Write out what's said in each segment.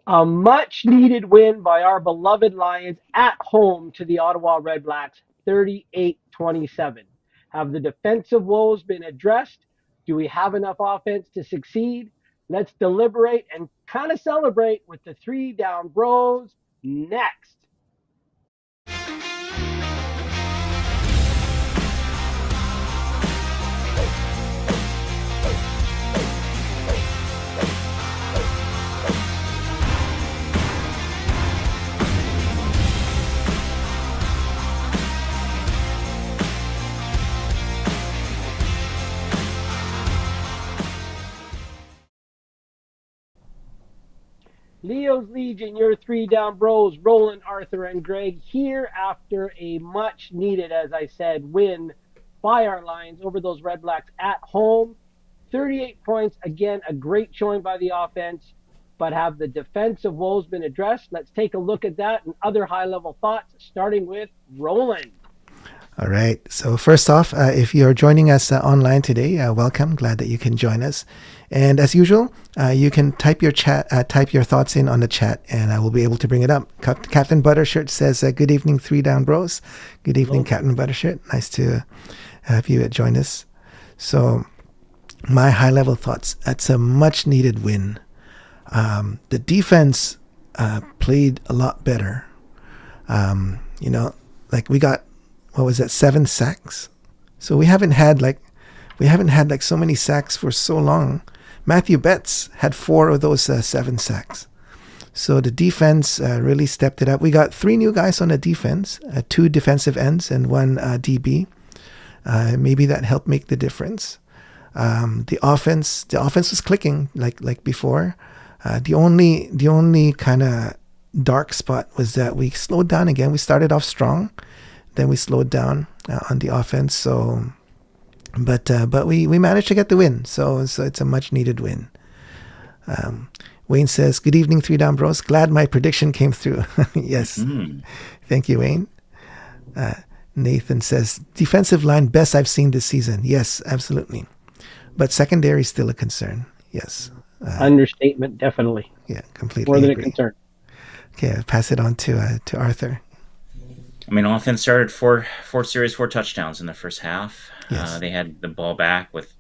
A much needed win by our beloved Lions at home to the Ottawa Redblacks, 38-27. Have the defensive woes been addressed? Do we have enough offense to succeed? Let's deliberate and kind of celebrate with the three down bros next. Leo's Legion, your three down bros, Roland, Arthur, and Greg, here after a much needed, as I said, win by our Lions over those Red Blacks at home. 38 points. Again, a great showing by the offense, but have the defensive woes been addressed? Let's take a look at that and other high level thoughts, starting with Roland. All right. So first off, if you're joining us online today, welcome. Glad that you can join us. And as usual, you can type your thoughts in on the chat, and I will be able to bring it up. Captain Buttershirt says, "Good evening, three down bros." Good evening, Hello. Captain Buttershirt. Nice to have you join us. So, my high level thoughts. That's a much needed win. The defense played a lot better. Like we got, what was that, 7 sacks. So we haven't had like so many sacks for so long. Matthew Betts had 4 of those 7 sacks. So the defense really stepped it up. We got 3 new guys on the defense, 2 defensive ends and 1 DB. Maybe that helped make the difference. The offense was clicking like before. The only kind of dark spot was that we slowed down again. We started off strong, then we slowed down on the offense. So, but we managed to get the win. So it's a much needed win. Wayne says, "Good evening, three down bros. Glad my prediction came through." Yes, thank you, Wayne. Nathan says, "Defensive line best I've seen this season." Yes, absolutely. But secondary is still a concern. Yes. Understatement, definitely. Yeah, More completely than a agree. concern. Okay, I'll pass it on to Arthur. I mean, offense started four series, 4 touchdowns in the first half. Yes. They had the ball back with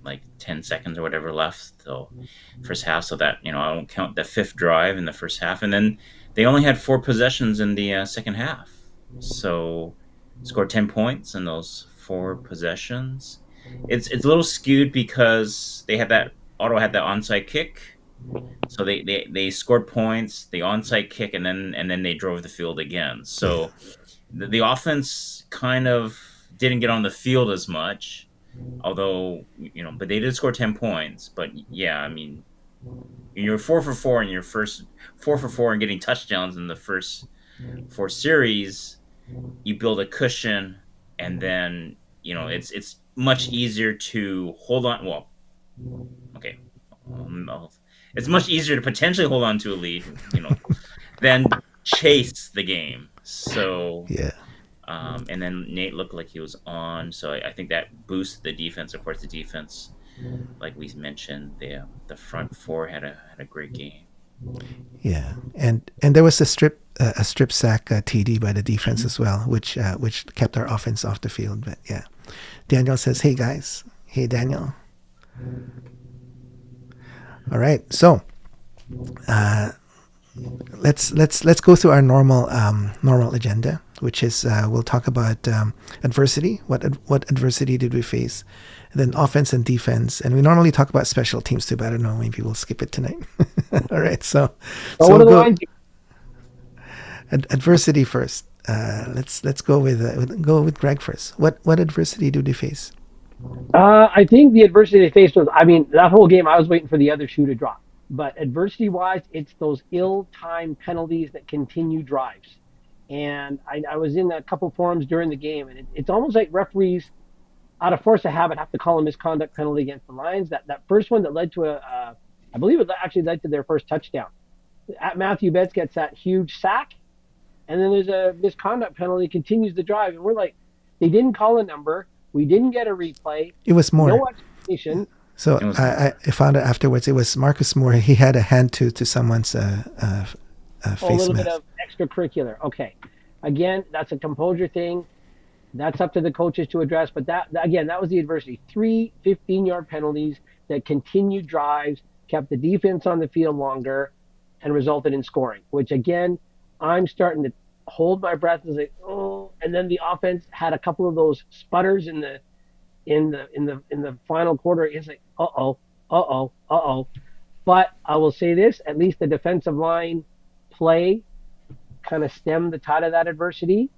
like 10 seconds or whatever left. So first half, so that I won't count the fifth drive in the first half, and then they only had 4 possessions in the second half. So scored 10 points in those 4 possessions. It's a little skewed because Ottawa had that onside kick. So they scored points, the onside kick, and then they drove the field again. Yeah. So the offense kind of didn't get on the field as much, although but they did score 10 points. But yeah, I mean, you're 4 for 4 in your first 4 for 4 and getting touchdowns in the first 4 series. You build a cushion, and then it's much easier to hold on. Well, okay, it's much easier to potentially hold on to a lead, than chase the game. So, Yeah. and then Nate looked like he was on, so I think that boosted the defense. Of course, the defense, like we mentioned, the front four had a great game. Yeah. And there was a strip sack TD by the defense Mhm. as well, which kept our offense off the field. But yeah, Daniel says, "Hey guys, hey Daniel." All right, so let's go through our normal agenda, which is we'll talk about adversity. What adversity did we face? And then offense and defense, and we normally talk about special teams too, but I don't know. Maybe we'll skip it tonight. All right, so Oh, so what we'll are the go lines? adversity first. Let's go with Greg first. What adversity did we face? I think the adversity they faced was, I mean, that whole game, I was waiting for the other shoe to drop. But adversity wise, it's those ill timed penalties that continue drives. And I was in a couple forums during the game, and it's almost like referees, out of force of habit, have to call a misconduct penalty against the Lions. That first one that led to I believe it actually led to their first touchdown. Matthew Betts gets that huge sack, and then there's a misconduct penalty, continues the drive. And we're like, they didn't call a number. We didn't get a replay. It was more. No explanation. So It was I found out afterwards it was Marcus Moore. He had a hand to someone's a face little bit mask. of extracurricular. Okay. Again, that's a composure thing. That's up to the coaches to address. But again, that was the adversity. 3 15-yard penalties that continued drives, kept the defense on the field longer, and resulted in scoring. Which again, I'm starting to hold my breath and say, oh. And then the offense had a couple of those sputters in the final quarter. It's like, uh oh. But I will say this: at least the defensive line play kind of stemmed the tide of that adversity,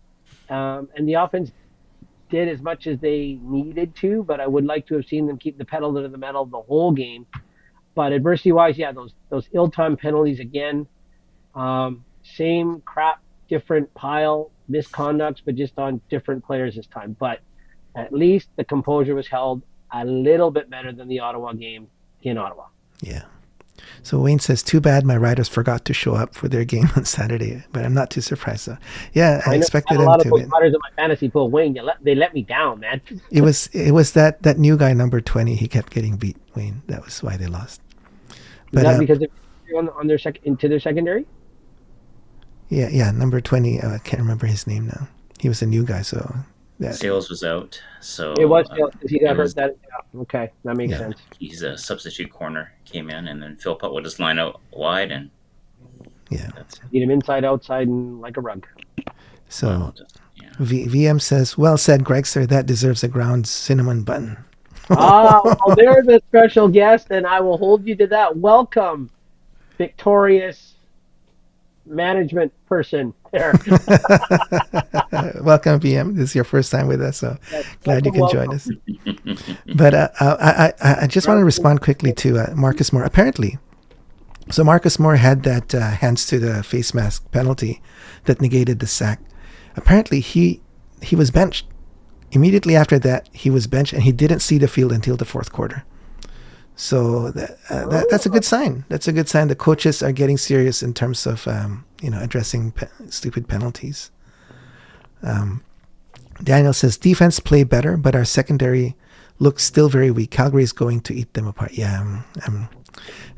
and the offense did as much as they needed to. But I would like to have seen them keep the pedal to the metal the whole game. But adversity-wise, yeah, those ill-timed penalties again. Same crap, different pile, misconducts, but just on different players this time. But at least the composure was held a little bit better than the Ottawa game in Ottawa. Yeah. So Wayne says, too bad my Riders forgot to show up for their game on Saturday, but I'm not too surprised. So, yeah, I expected a them lot of to those win. Riders in my fantasy pool. Wayne, they let me down, man. It was that new guy, number 20. He kept getting beat, Wayne. That was why they lost. But, is that because they're on their into their secondary? Yeah, number 20. I can't remember his name now. He was a new guy, so Sales was out, so it was because he got hurt. Okay, that makes sense. He's a substitute corner, came in, and then Phil Putt would just line out wide, and beat him inside, outside, and like a rug. So VM says, well said, Greg, sir. That deserves a ground cinnamon button. Well, there's a special guest, and I will hold you to that. Welcome, victorious management person there. Welcome, VM. This is your first time with us, so glad you can join us. But I just want to respond quickly to Marcus Moore. Apparently, so Marcus Moore had that hands to the face mask penalty that negated the sack. Apparently, he was benched. Immediately after that, he was benched, and he didn't see the field until the fourth quarter. So that's a good sign. That's a good sign. The coaches are getting serious in terms of addressing stupid penalties. Daniel says defense play better, but our secondary looks still very weak. Calgary is going to eat them apart. Yeah, I'm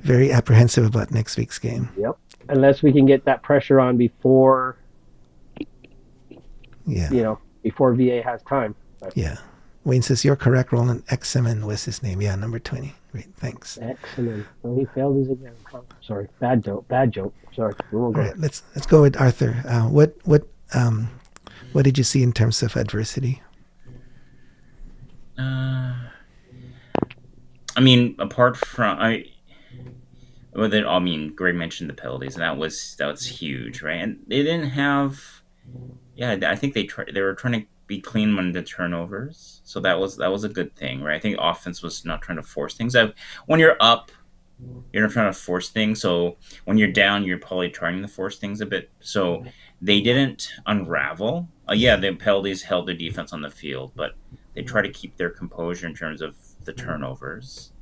very apprehensive about next week's game. Yep. Unless we can get that pressure on before, before VA has time. But. Yeah. Wayne says, you're correct, Roland. Examen was his name. Yeah, number 20. Great, thanks. Excellent. Well, he failed his exam. Oh, sorry, bad joke. Sorry, we won't go. All right, let's go with Arthur. What did you see in terms of adversity? I mean, apart from Greg mentioned the penalties, and that was huge, right? And they didn't have. Yeah, I think they were trying to be clean when the turnovers, so that was a good thing, right? I think offense was not trying to force things. When you're up, you're not trying to force things. So when you're down, you're probably trying to force things a bit. So they didn't unravel. The penalties held their defense on the field, but they try to keep their composure in terms of the turnovers.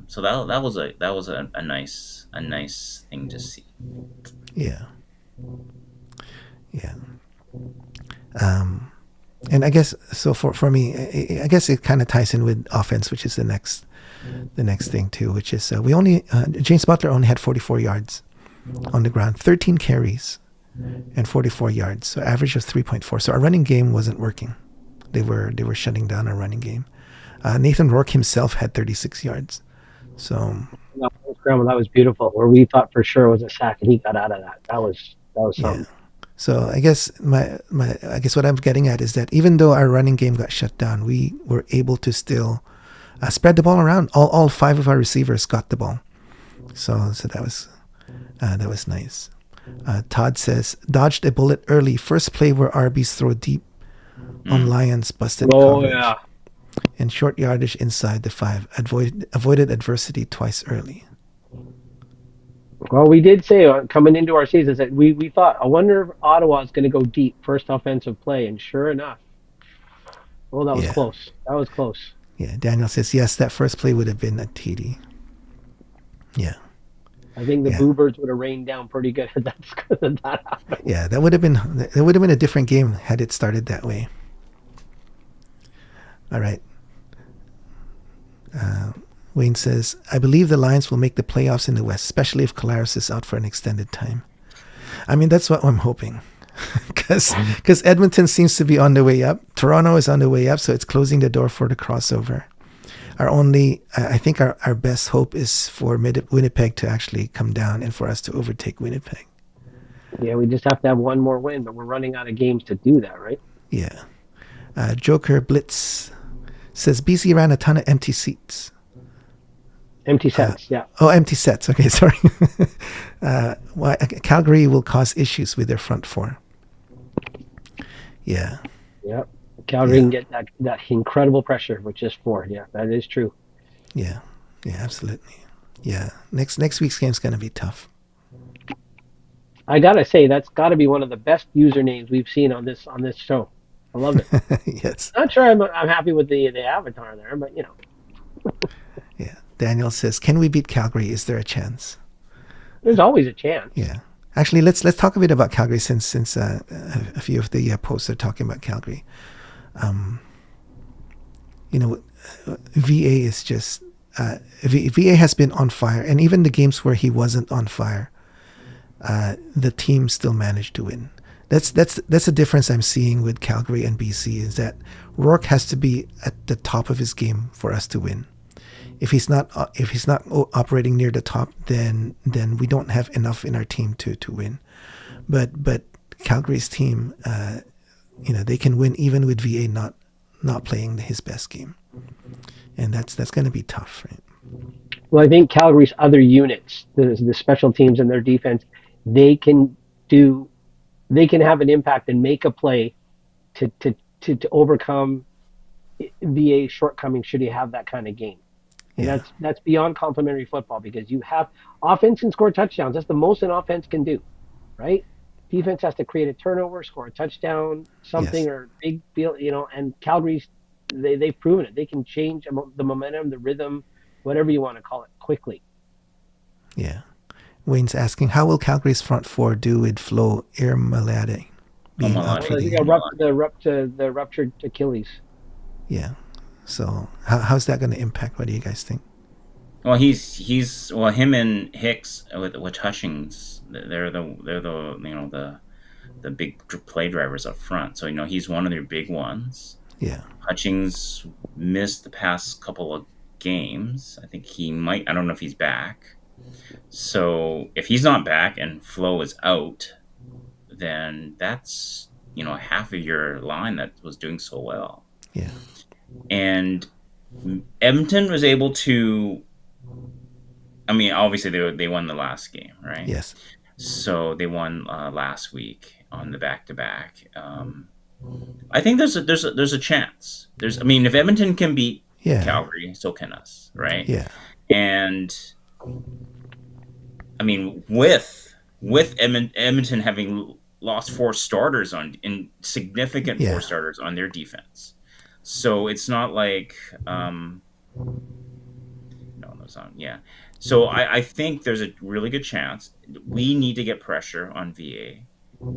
So that was a nice thing to see. Yeah. And I guess so for me, I guess it kind of ties in with offense, which is the next thing too, which is James Butler only had 44 yards on the ground, 13 carries and 44 yards, so average of 3.4. So our running game wasn't working. They were shutting down our running game. Nathan Rourke himself had 36 yards. So that was beautiful. Where we thought for sure was a sack, and he got out of that. That was something. Yeah. So I guess I guess what I'm getting at is that even though our running game got shut down, we were able to still spread the ball around. All 5 of our receivers got the ball. So that was nice. Todd says, dodged a bullet early. First play where RBs throw deep on Lions, busted coverage. Yeah. And short yardage inside the 5. Avoided adversity twice early. Well, we did say coming into our season that we thought, I wonder if Ottawa is going to go deep first offensive play, and sure enough, that was close. That was close. Yeah, Daniel says, yes, that first play would have been a TD. Yeah. I think the Bluebirds would have rained down pretty good if that happened. Yeah, that would have been a different game had it started that way. All right. Wayne says, I believe the Lions will make the playoffs in the West, especially if Collaros is out for an extended time. I mean, that's what I'm hoping. Because Edmonton seems to be on the way up. Toronto is on the way up, so it's closing the door for the crossover. I think our best hope is for Winnipeg to actually come down and for us to overtake Winnipeg. Yeah, we just have to have one more win, but we're running out of games to do that, right? Yeah. Joker Blitz says BC ran a ton of empty seats. Empty sets, yeah. Oh, empty sets. Okay, sorry. Calgary will cause issues with their front four. Yeah. Yep. Calgary can get that incredible pressure with just 4. Yeah, that is true. Yeah. Yeah, absolutely. Yeah. Next week's game's going to be tough. I gotta say that's got to be one of the best usernames we've seen on this show. I love it. Yes. Not sure I'm happy with the avatar there, but Yeah. Daniel says, "Can we beat Calgary? Is there a chance?" there's always a chance. Yeah. Actually, let's talk a bit about Calgary since a few of the posts are talking about Calgary. VA is just VA has been on fire, and even the games where he wasn't on fire, the team still managed to win. That's the difference I'm seeing with Calgary and BC is that Rourke has to be at the top of his game for us to win. If he's not operating near the top, then we don't have enough in our team to win. But Calgary's team, they can win even with VA not playing his best game, and that's going to be tough, right? Well, I think Calgary's other units, the special teams and their defense, they can have an impact and make a play to overcome VA's shortcomings should he have that kind of game. And that's beyond complementary football because you have offense can score touchdowns. That's the most an offense can do, right? Defense has to create a turnover, score a touchdown, something or big field, and Calgary's they've proven it. They can change the momentum, the rhythm, whatever you want to call it, quickly. Yeah. Wayne's asking, how will Calgary's front four do with Flo Irmalade being out for the ruptured Achilles. Yeah. So how's that going to impact? What do you guys think? Well, he's him and Hicks with Hutchings. They're the big play drivers up front. So he's one of their big ones. Yeah. Hutchings missed the past couple of games. I think he might. I don't know if he's back. So if he's not back and Flo is out, then that's half of your line that was doing so well. Yeah. And Edmonton was able to. I mean, obviously they won the last game, right? Yes. So they won last week on the back-to-back. I think there's a chance. If Edmonton can beat Calgary, so can us, right? Yeah. And with Edmonton having lost 4 starters significant 4 starters on their defense. So it's not like So I think there's a really good chance. We need to get pressure on VA,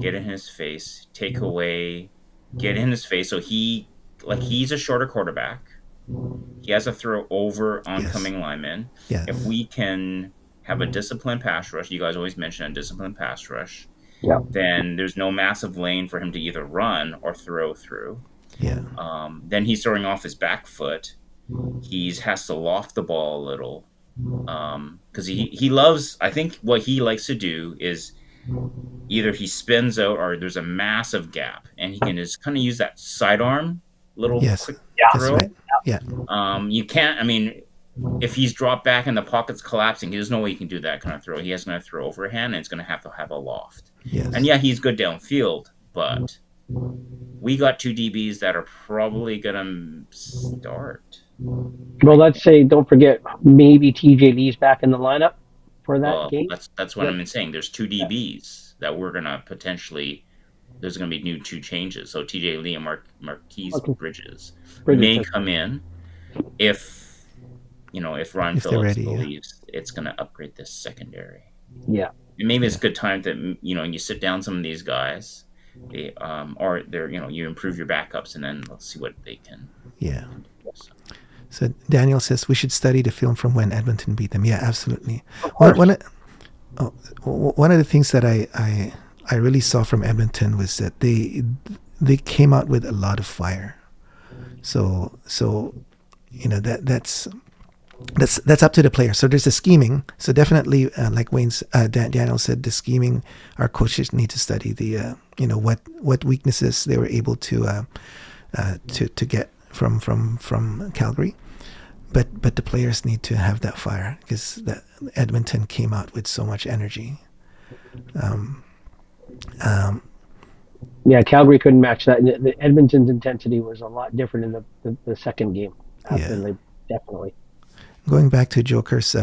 get in his face, get in his face. So he's a shorter quarterback. He has to throw over oncoming linemen. Yes. If we can have a disciplined pass rush, you guys always mention a disciplined pass rush. Yeah. Then there's no massive lane for him to either run or throw through. Yeah. Then he's throwing off his back foot. He has to loft the ball a little. Because he loves, I think what he likes to do is either he spins out or there's a massive gap and he can just kind of use that sidearm little quick throw. Right. Yeah. You can't, if he's dropped back and the pocket's collapsing, there's no way he can do that kind of throw. He has to throw overhand and it's going to have a loft. Yes. And he's good downfield, but we got 2 DBs that are probably going to start. Well, let's say, don't forget, maybe TJ Lee's back in the lineup for that game. That's what I'm saying. There's 2 DBs that we're going to potentially, there's going to be 2 changes. So TJ Lee and Marquise Bridges may come in if Ryan Phillips believes it's going to upgrade this secondary. Yeah. And maybe it's a good time that, you sit down some of these guys, you improve your backups and then let's see what they can. Yeah. So Daniel says we should study the film from when Edmonton beat them. Yeah, absolutely. Of course. One of the things that I really saw from Edmonton was that they came out with a lot of fire. So that's up to the player. So there's the scheming. So definitely, like Daniel said, the scheming. Our coaches need to study the what weaknesses they were able to get from Calgary. But the players need to have that fire because Edmonton came out with so much energy. Yeah, Calgary couldn't match that. The Edmonton's intensity was a lot different in the second game. Absolutely, definitely. Going back to Joker's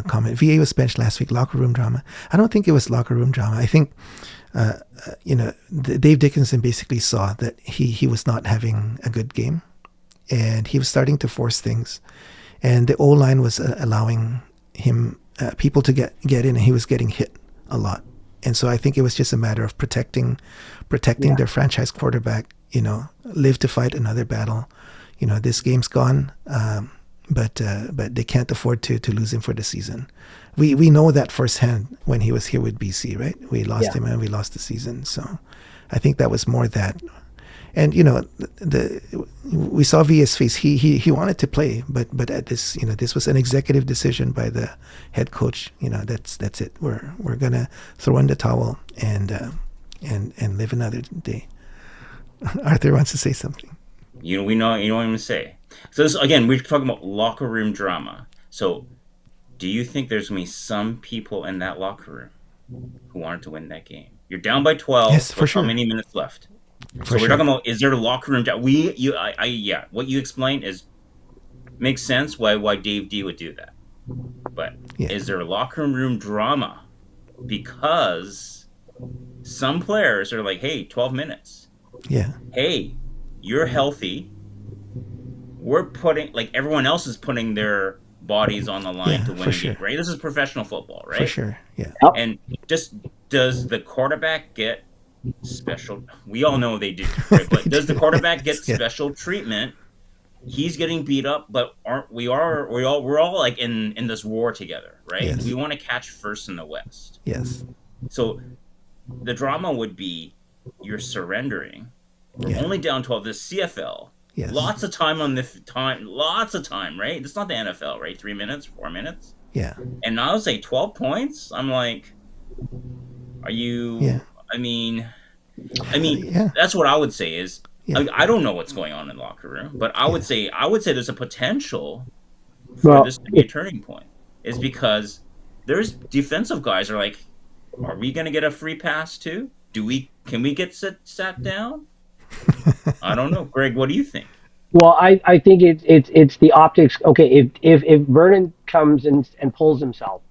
comment, VA was benched last week. Locker room drama. I don't think it was locker room drama. I think Dave Dickenson basically saw that he was not having a good game, and he was starting to force things, and the O line was allowing him people to get in, and he was getting hit a lot. And so I think it was just a matter of protecting their franchise quarterback. Live to fight another battle. This game's gone, but they can't afford to lose him for the season. We know that firsthand when he was here with BC, right? We lost him and we lost the season. So I think that was more that. And we saw Via's face. He wanted to play, but at this this was an executive decision by the head coach. That's it. We're gonna throw in the towel and live another day. Arthur wants to say something. We know. You know what I'm gonna say. So this, again, we're talking about locker room drama. So, do you think there's gonna be some people in that locker room who wanted to win that game? You're down by 12. Yes, for sure. How many minutes left? For we're talking about, is there a locker room? What you explained makes sense why Dave D would do that. But is there a locker room drama? Because some players are like, hey, 12 minutes. Yeah. Hey, you're healthy. We're putting, like, everyone else is putting their bodies on the line to win a game, right? This is professional football, right? For sure, yeah. And does the quarterback get special? We all know they do, right? But does the quarterback get special treatment? He's getting beat up, but we're all like in this war together, right? Yes. We want to catch first in the West. Yes. So the drama would be you're surrendering. We're only down 12. This CFL. Yes. Lots of time, right? It's not the NFL, right? 3 minutes, 4 minutes. Yeah. And I would say 12 points. I'm like, are you? Yeah. I mean, that's what I would say is. Yeah. I don't know what's going on in the locker room, but I would say there's a potential for this to be a turning point. Is because there's defensive guys are like, are we going to get a free pass too? Can we get sat down? I don't know, Greg. What do you think? Well, I think it's the optics. Okay, if Vernon comes and pulls himself,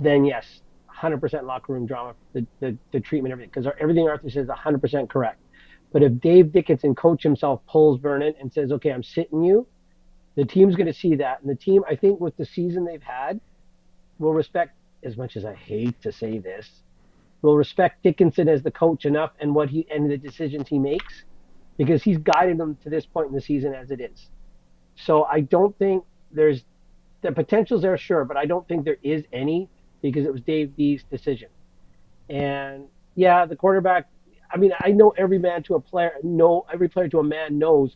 then yes, 100% locker room drama. The treatment, everything, because everything Arthur says is 100% correct. But if Dave Dickenson, coach himself, pulls Vernon and says, "Okay, I'm sitting you," the team's going to see that, and the team, I think, with the season they've had, will respect. As much as I hate to say this, will respect Dickenson as the coach enough and the decisions he makes, because he's guided them to this point in the season as it is. So I don't think there's the potential's there, sure, but I don't think there is any, because it was Dave D's decision. And yeah, the quarterback. I mean, I know every player to a man knows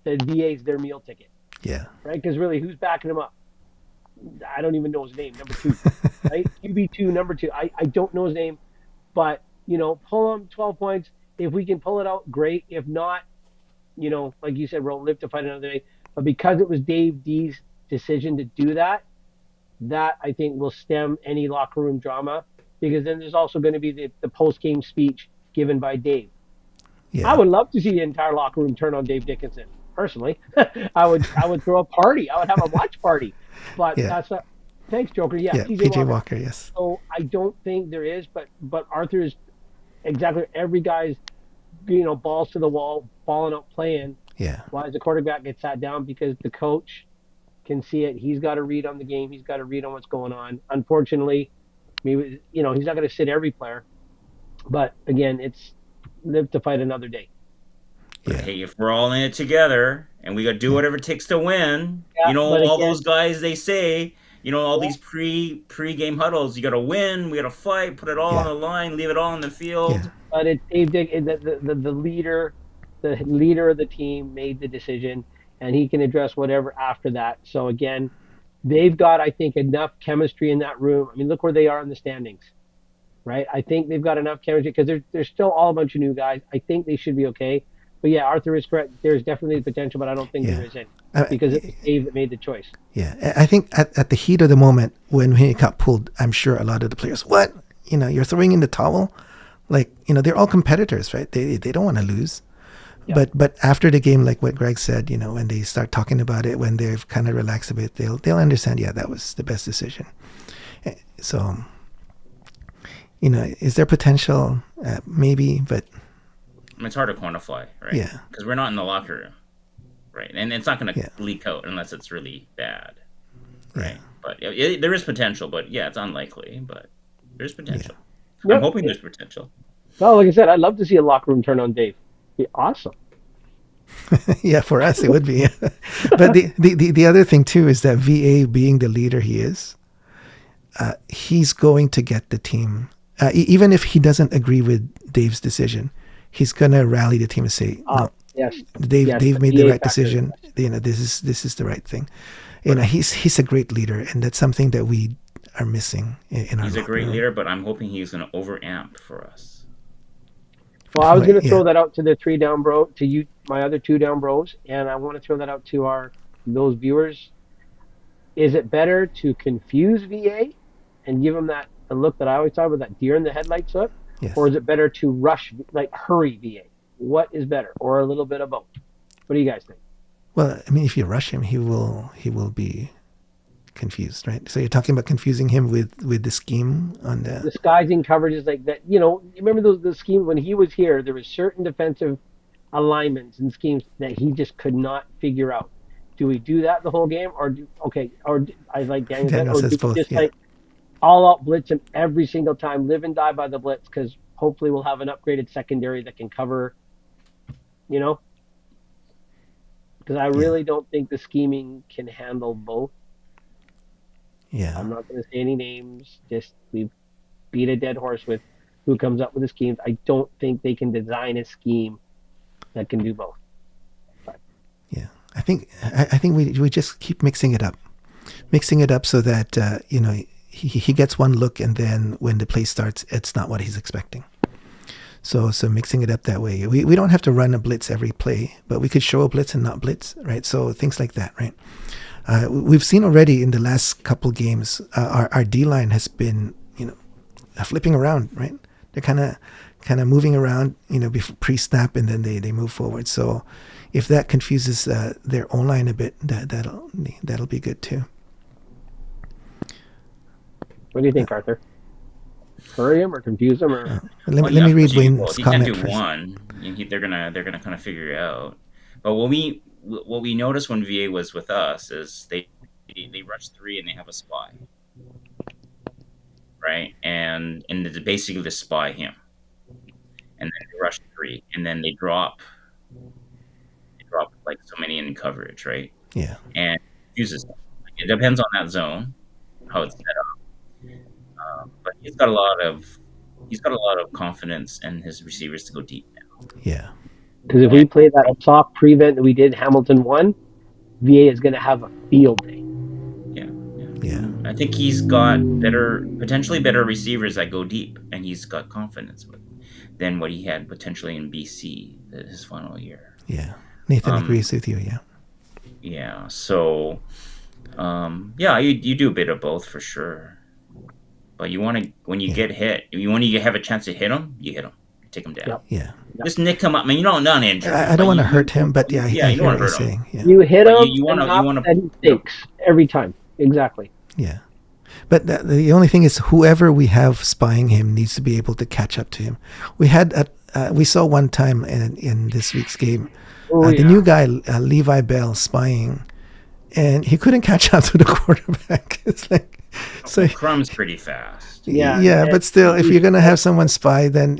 that VA is their meal ticket. Yeah. Right? Because really, who's backing him up? I don't even know his name. Number 2, right? QB2, number 2. I don't know his name, but pull him 12 points. If we can pull it out, great. If not, like you said, we'll live to fight another day. But because it was Dave D's decision to do that I think will stem any locker room drama. Because then there's also going to be the post-game speech given by Dave. Yeah. I would love to see the entire locker room turn on Dave Dickenson. Personally, I would throw a party. I would have a watch party. But that's not. Thanks, Joker. Yeah, PJ Walker. Yes. So I don't think there is, but Arthur is exactly every guy's, balls to the wall, balling up, playing. Yeah. Why does the quarterback get sat down? Because the coach can see it. He's got to read on the game. He's got to read on what's going on. Unfortunately, maybe he's not going to sit every player. But again, it's live to fight another day. But Yeah. hey, if we're all in it together and we got to do whatever it takes to win, Yeah, but all again, those guys they say, all yeah, these pre-game huddles, you got to win, we got to fight, put it all on Yeah. the line, leave it all on the Yeah. field. but it's Dave Dick, the leader of the team made the decision, and he can address whatever after that. So again, they've got, I think, enough chemistry in that room. I mean, look where they are in the standings, right? I think they've got enough chemistry because there's still all a bunch of new guys. I think they should be okay. But yeah, Arthur is correct. There's definitely potential, but I don't think Yeah. there is any Uh, because it was Dave that made the choice. Yeah, I think at the heat of the moment when he got pulled, I'm sure a lot of the players, what, you're throwing in the towel, like, they're all competitors, right? They don't want to lose. Yeah. But after the game, like what Greg said, when they start talking about it, when they've kind of relaxed a bit, they'll understand. Yeah, that was the best decision. So, is there potential? Maybe, but It's hard to quantify, right? Yeah. Because we're not in the locker room, right? And it's not going to Yeah. leak out unless it's really bad, right? Yeah. But there is potential, but yeah, it's unlikely, but there's potential. Yep. I'm hoping there's potential. Well, like I said, I'd love to see a locker room turn on Dave. Be awesome. yeah, for us it would be. But the other thing too is that VA, being the leader he is, he's going to get the team. Even if he doesn't agree with Dave's decision, he's gonna rally the team and say, "No, Yes. Dave Yes, made the the VA right factor. decision. This is the right thing." He's a great leader, and that's something that we are missing in our. He's a locker great room. leader, but I'm hoping he's going to overamp for us. Well, I was going to Yeah. throw that out to the 3 down bro, to you, my other 2 down bros, and I want to throw that out to those viewers. Is it better to confuse VA and give them that the look that I always talk about, that deer in the headlights look, Yes. or is it better to rush, like hurry VA? What is better, or a little bit of both? What do you guys think? Well, I mean, if you rush him, he will be confused, right? So you're talking about confusing him with the scheme on the. Disguising coverages like that. You remember the scheme when he was here? There was certain defensive alignments and schemes that he just could not figure out. Do we do that the whole game, or I like Daniel said, Daniel or says do we both, just yeah. like all out blitz him every single time, live and die by the blitz? Because hopefully we'll have an upgraded secondary that can cover. Because I really don't think the scheming can handle both. Yeah. I'm not going to say any names. Just we beat a dead horse with who comes up with the schemes. I don't think they can design a scheme that can do both. Yeah. I think we just keep mixing it up so that he gets one look, and then when the play starts, it's not what he's expecting. So mixing it up that way. We don't have to run a blitz every play, but we could show a blitz and not blitz, right? So things like that, right? We've seen already in the last couple games, our D line has been, flipping around, right? They're kind of moving around, pre-snap, and then they move forward. So if that confuses their own line a bit, that'll be good too. What do you think, Arthur? Hurry him or confuse him, or Let me read Wayne's you can't comment do first. one. They're gonna kind of figure it out. But what we noticed when VA was with us is they rush 3 and they have a spy, right? And they basically just spy him, and then they rush 3, and then they drop like so many in coverage, right? Yeah. And it confuses them. It depends on that zone, how it's set up. But he's got a lot of confidence in his receivers to go deep now. Yeah. because if we play that soft prevent that we did Hamilton 1, VA is going to have a field day. Yeah. I think he's got potentially better receivers that go deep, and he's got confidence than what he had potentially in BC his final year. Yeah. Nathan agrees with you. Yeah. Yeah. So, you do a bit of both for sure. But you want to, when you get hit, you want to have a chance to hit him, you hit him, take him down. Yep. Yeah. Just nick him up. I mean, not injured. I don't want to hurt him, but yeah, you don't want to hurt him. saying. Yeah. You hit him, You want to. and he stinks every time. Exactly. Yeah. But the only thing is, whoever we have spying him needs to be able to catch up to him. We saw one time in this week's game, the new guy, Levi Bell, spying, and he couldn't catch up to the quarterback. It's like, so Crum's pretty fast. Yeah. But still, if you're gonna have someone spy, then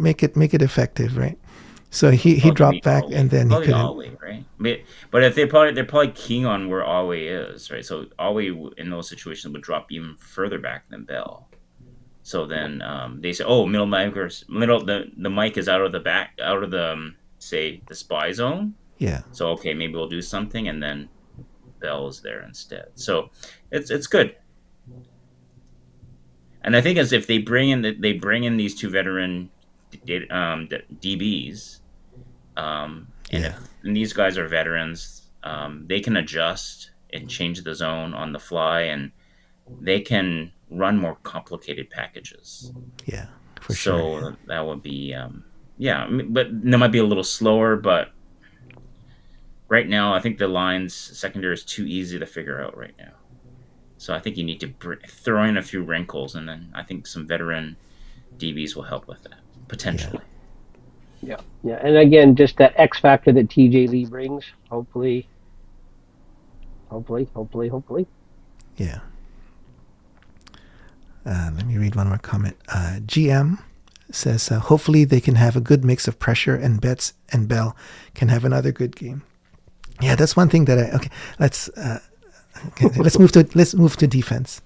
make it effective, right? So he Probably gonna dropped be back Ollie. and then he Probably couldn't. Ollie, right? But if they're probably keying on where Ollie is, right? So Ollie in those situations would drop even further back than Bell. So then they say, oh, the mic is out of the back, out of the say the spy zone. Yeah, So okay, maybe we'll do something, and then Bell is there instead. So it's good. And I think as if they bring in these two veteran DBs, and yeah, if and these guys are veterans, they can adjust and change the zone on the fly, and they can run more complicated packages. yeah, for sure. Yeah, So that would be, yeah, but they might be a little slower. But right now, I think the lines secondary is too easy to figure out right now. So I think you need to throw in a few wrinkles, and then I think some veteran DBs will help with that yeah, potentially. Yeah, yeah, and again, just that X factor that TJ Lee brings. Hopefully, hopefully. yeah. Let me read one more comment. GM says, hopefully they can have a good mix of pressure and Betts and Bell can have another good game. Yeah, that's one thing that okay. Let's move to defense.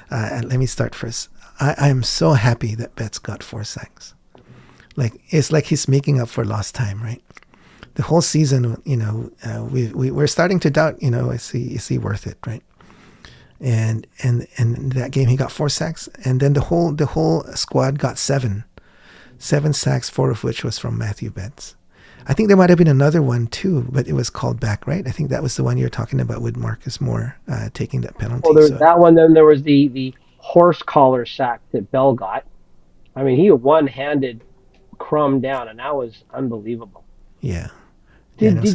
And let me start first. I am so happy that Betts got 4 sacks. Like it's like he's making up for lost time, right? The whole season, we're starting to doubt, is he worth it, right? And that game he got 4 sacks, and then the whole squad got 7 sacks, 4 of which was from Matthew Betts. I think there might have been another one too, but it was called back, right? I think that was the one you're talking about with Marcus Moore taking that penalty. Well, there's that one. Then there was the horse collar sack that Bell got. I mean, he one-handed Crumb down, and that was unbelievable. Yeah. Did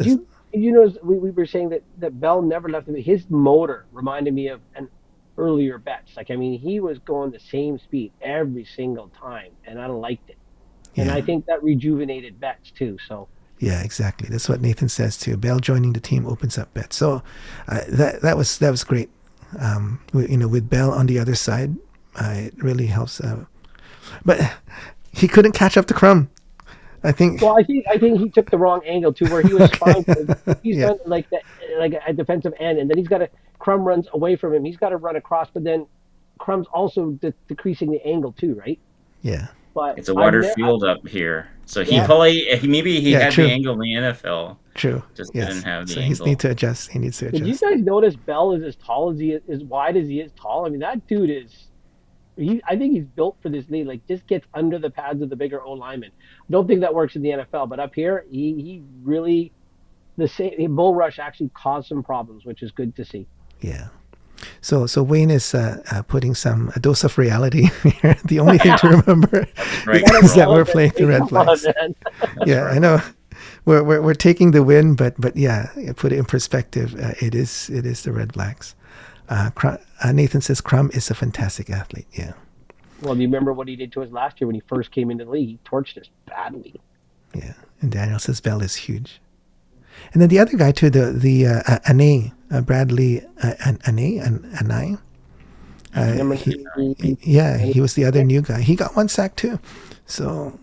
you notice we were saying that Bell never left him? His motor reminded me of an earlier Betts. Like, I mean, he was going the same speed every single time, and I liked it. Yeah. And I think that rejuvenated Betts too. So. Yeah, exactly. That's what Nathan says too. Bell joining the team opens up Betts. So that was great. With Bell on the other side, it really helps. But he couldn't catch up to Crumb. I think. Well, I think he took the wrong angle too, where he was trying to. He's done like a defensive end, and then he's got to. Crumb runs away from him. He's got to run across, but then Crumb's also decreasing the angle too, right? Yeah. But it's a wider field up here, so he probably he had true. the angle in the NFL. True. Just didn't have the so angle. He needs to adjust. Did you guys notice Bell is as tall as he is, as wide as he is tall? I mean, that dude is. I think he's built for this league. Like, just gets under the pads of the bigger O lineman. Don't think that works in the NFL, but up here, he really bull rush actually caused some problems, which is good to see. Yeah. So Wayne is putting a dose of reality here. The only thing to remember is that we're playing the Red Blacks. Yeah, right. I know. We're taking the win, but yeah, put it in perspective. It is the Red Blacks. Nathan says Crumb is a fantastic athlete. Yeah. Well, do you remember what he did to us last year when he first came into the league? He torched us badly. Yeah, and Daniel says Bell is huge. And then the other guy too, the Ane, Bradley Ane. He was the other new guy. He got 1 sack too. So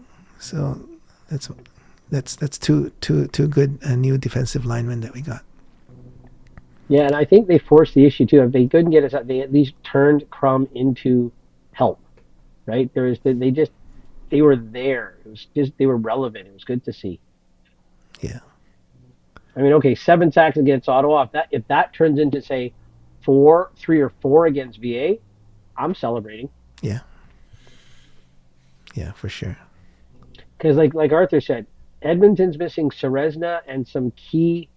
that's two good new defensive linemen that we got. Yeah, and I think they forced the issue too. If they couldn't get us out, they at least turned Crumb into help. Right? They were there. It was just they were relevant. It was good to see. Yeah. I mean, okay, 7 sacks against Ottawa. If that turns into say 3 or 4 against VA, I'm celebrating. Yeah. Yeah, for sure. Because like Arthur said, Edmonton's missing Serezna and some key.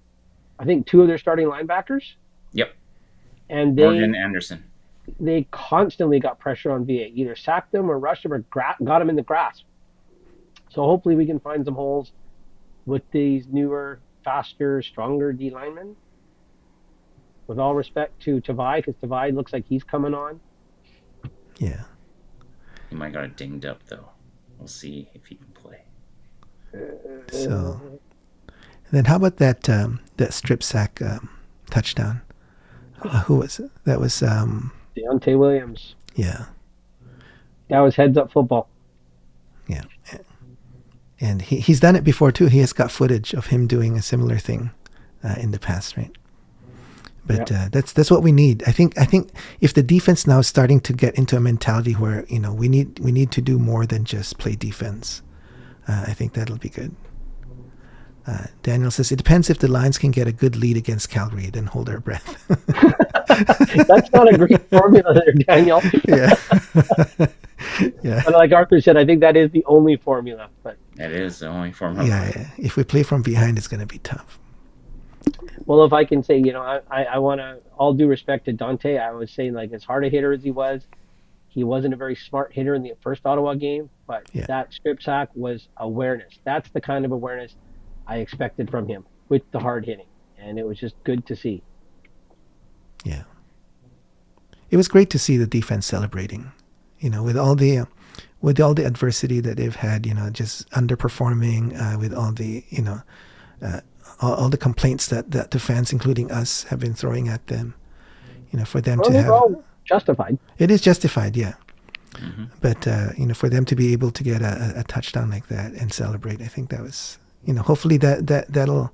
I think 2 of their starting linebackers. Yep. And Morgan Anderson. They constantly got pressure on VA. Either sacked them or rushed them or got them in the grasp. So hopefully we can find some holes with these newer, faster, stronger D linemen. With all respect to Tavai, because Tavai looks like he's coming on. Yeah. He might got dinged up though. We'll see if he can play. So. Then how about that strip sack touchdown? Who was it? That was Deontay Williams. Yeah. That was heads up football. Yeah. And he's done it before too. He has got footage of him doing a similar thing in the past, right? But that's what we need. I think if the defense now is starting to get into a mentality where we need to do more than just play defense, I think that'll be good. Daniel says it depends if the Lions can get a good lead against Calgary, then hold our breath. That's not a great formula there, Daniel. Yeah. Yeah. But like Arthur said, I think that is the only formula. But That is the only formula. Yeah. If we play from behind, it's going to be tough. well, if I can say, I want to, all due respect to Dante, I was saying, like, as hard a hitter as he wasn't a very smart hitter in the first Ottawa game, but that strip sack was awareness. That's the kind of awareness I expected from him with the hard hitting, and it was just good to see. Yeah. It was great to see the defense celebrating, with all the adversity that they've had, just underperforming, with all the, all the complaints that the fans, including us, have been throwing at them, for them to have. All justified. It is justified, yeah. Mm-hmm. But, for them to be able to get a touchdown like that and celebrate, I think that was, hopefully that'll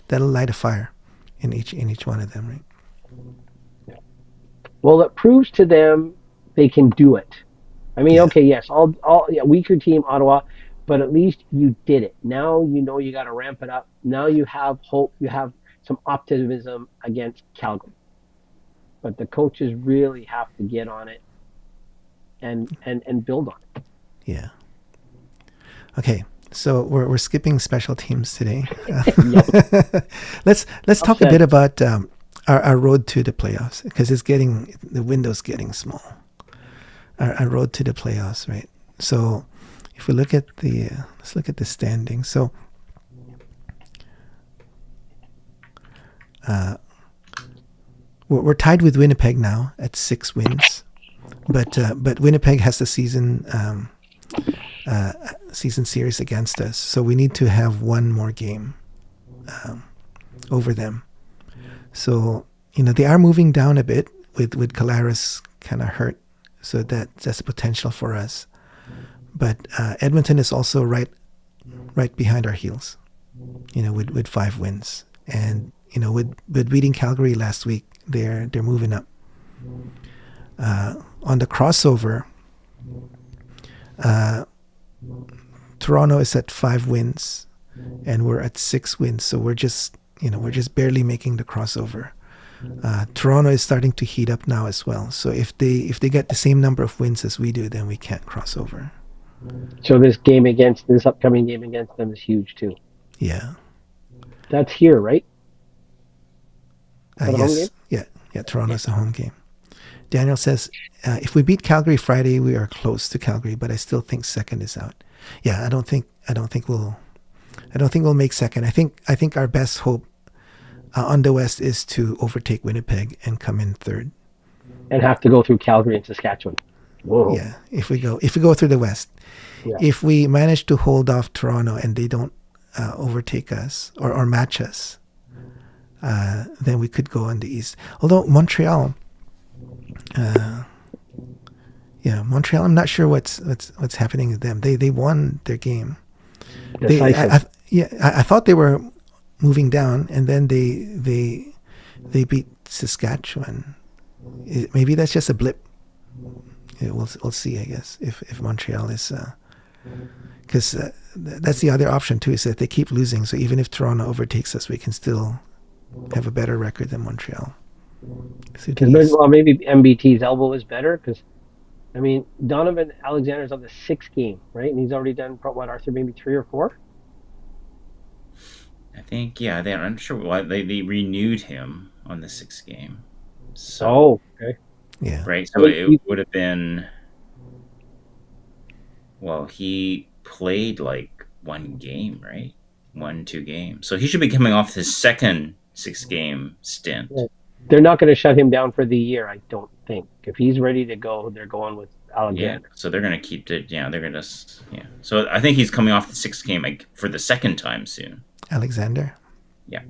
light a fire in each one of them, right? Well, it proves to them they can do it. I mean, okay, yes, weaker team, Ottawa, but at least you did it. Now you got to ramp it up. Now you have hope. You have some optimism against Calgary. But the coaches really have to get on it and build on it. Yeah. Okay, so we're skipping special teams today. Let's talk a bit about our road to the playoffs, because the window's getting small. Our road to the playoffs, right? So if we look at let's look at the standings. So we're tied with Winnipeg now at 6 wins, but Winnipeg has the season series against us, so we need to have one more game over them. So they are moving down a bit with Colares kind of hurt, so that's a potential for us. But Edmonton is also right behind our heels, with 5 wins, and with beating Calgary last week, they're moving up. On the crossover, Toronto is at 5 wins, and we're at 6 wins. So we're just barely making the crossover. Toronto is starting to heat up now as well. So if they get the same number of wins as we do, then we can't cross over. So this upcoming game against them is huge too. Yeah. That's here, right? Yes. Yeah. Toronto's a home game. Daniel says, if we beat Calgary Friday, we are close to Calgary, but I still think second is out. Yeah, I don't think we'll make second. I think our best hope on the West is to overtake Winnipeg and come in third. And have to go through Calgary and Saskatchewan. Whoa. Yeah, if we go through the West. Yeah. If we manage to hold off Toronto and they don't overtake us or match us, then we could go on the East. Although Montreal, Montreal, I'm not sure what's happening to them. They won their game. I thought they were moving down, and then they beat Saskatchewan. Maybe that's just a blip. We'll see, I guess, if Montreal is, because that's the other option too, is that they keep losing. So even if Toronto overtakes us, we can still have a better record than Montreal. So maybe MBT's elbow is better, because Donovan Alexander's on the 6th game, right? And he's already done Arthur, maybe 3 or 4. I think, I'm not sure why they renewed him on the 6th game. So, okay. Yeah. Right. So it would have been, he played like 1 game, right? 1-2 games. So he should be coming off his second 6-game stint. Yeah. They're not going to shut him down for the year, I don't think. If he's ready to go, they're going with Alexander. Yeah, so they're going to keep it. Yeah, they're going to. Yeah. So I think he's coming off the 6th game for the second time soon. Alexander? Yeah.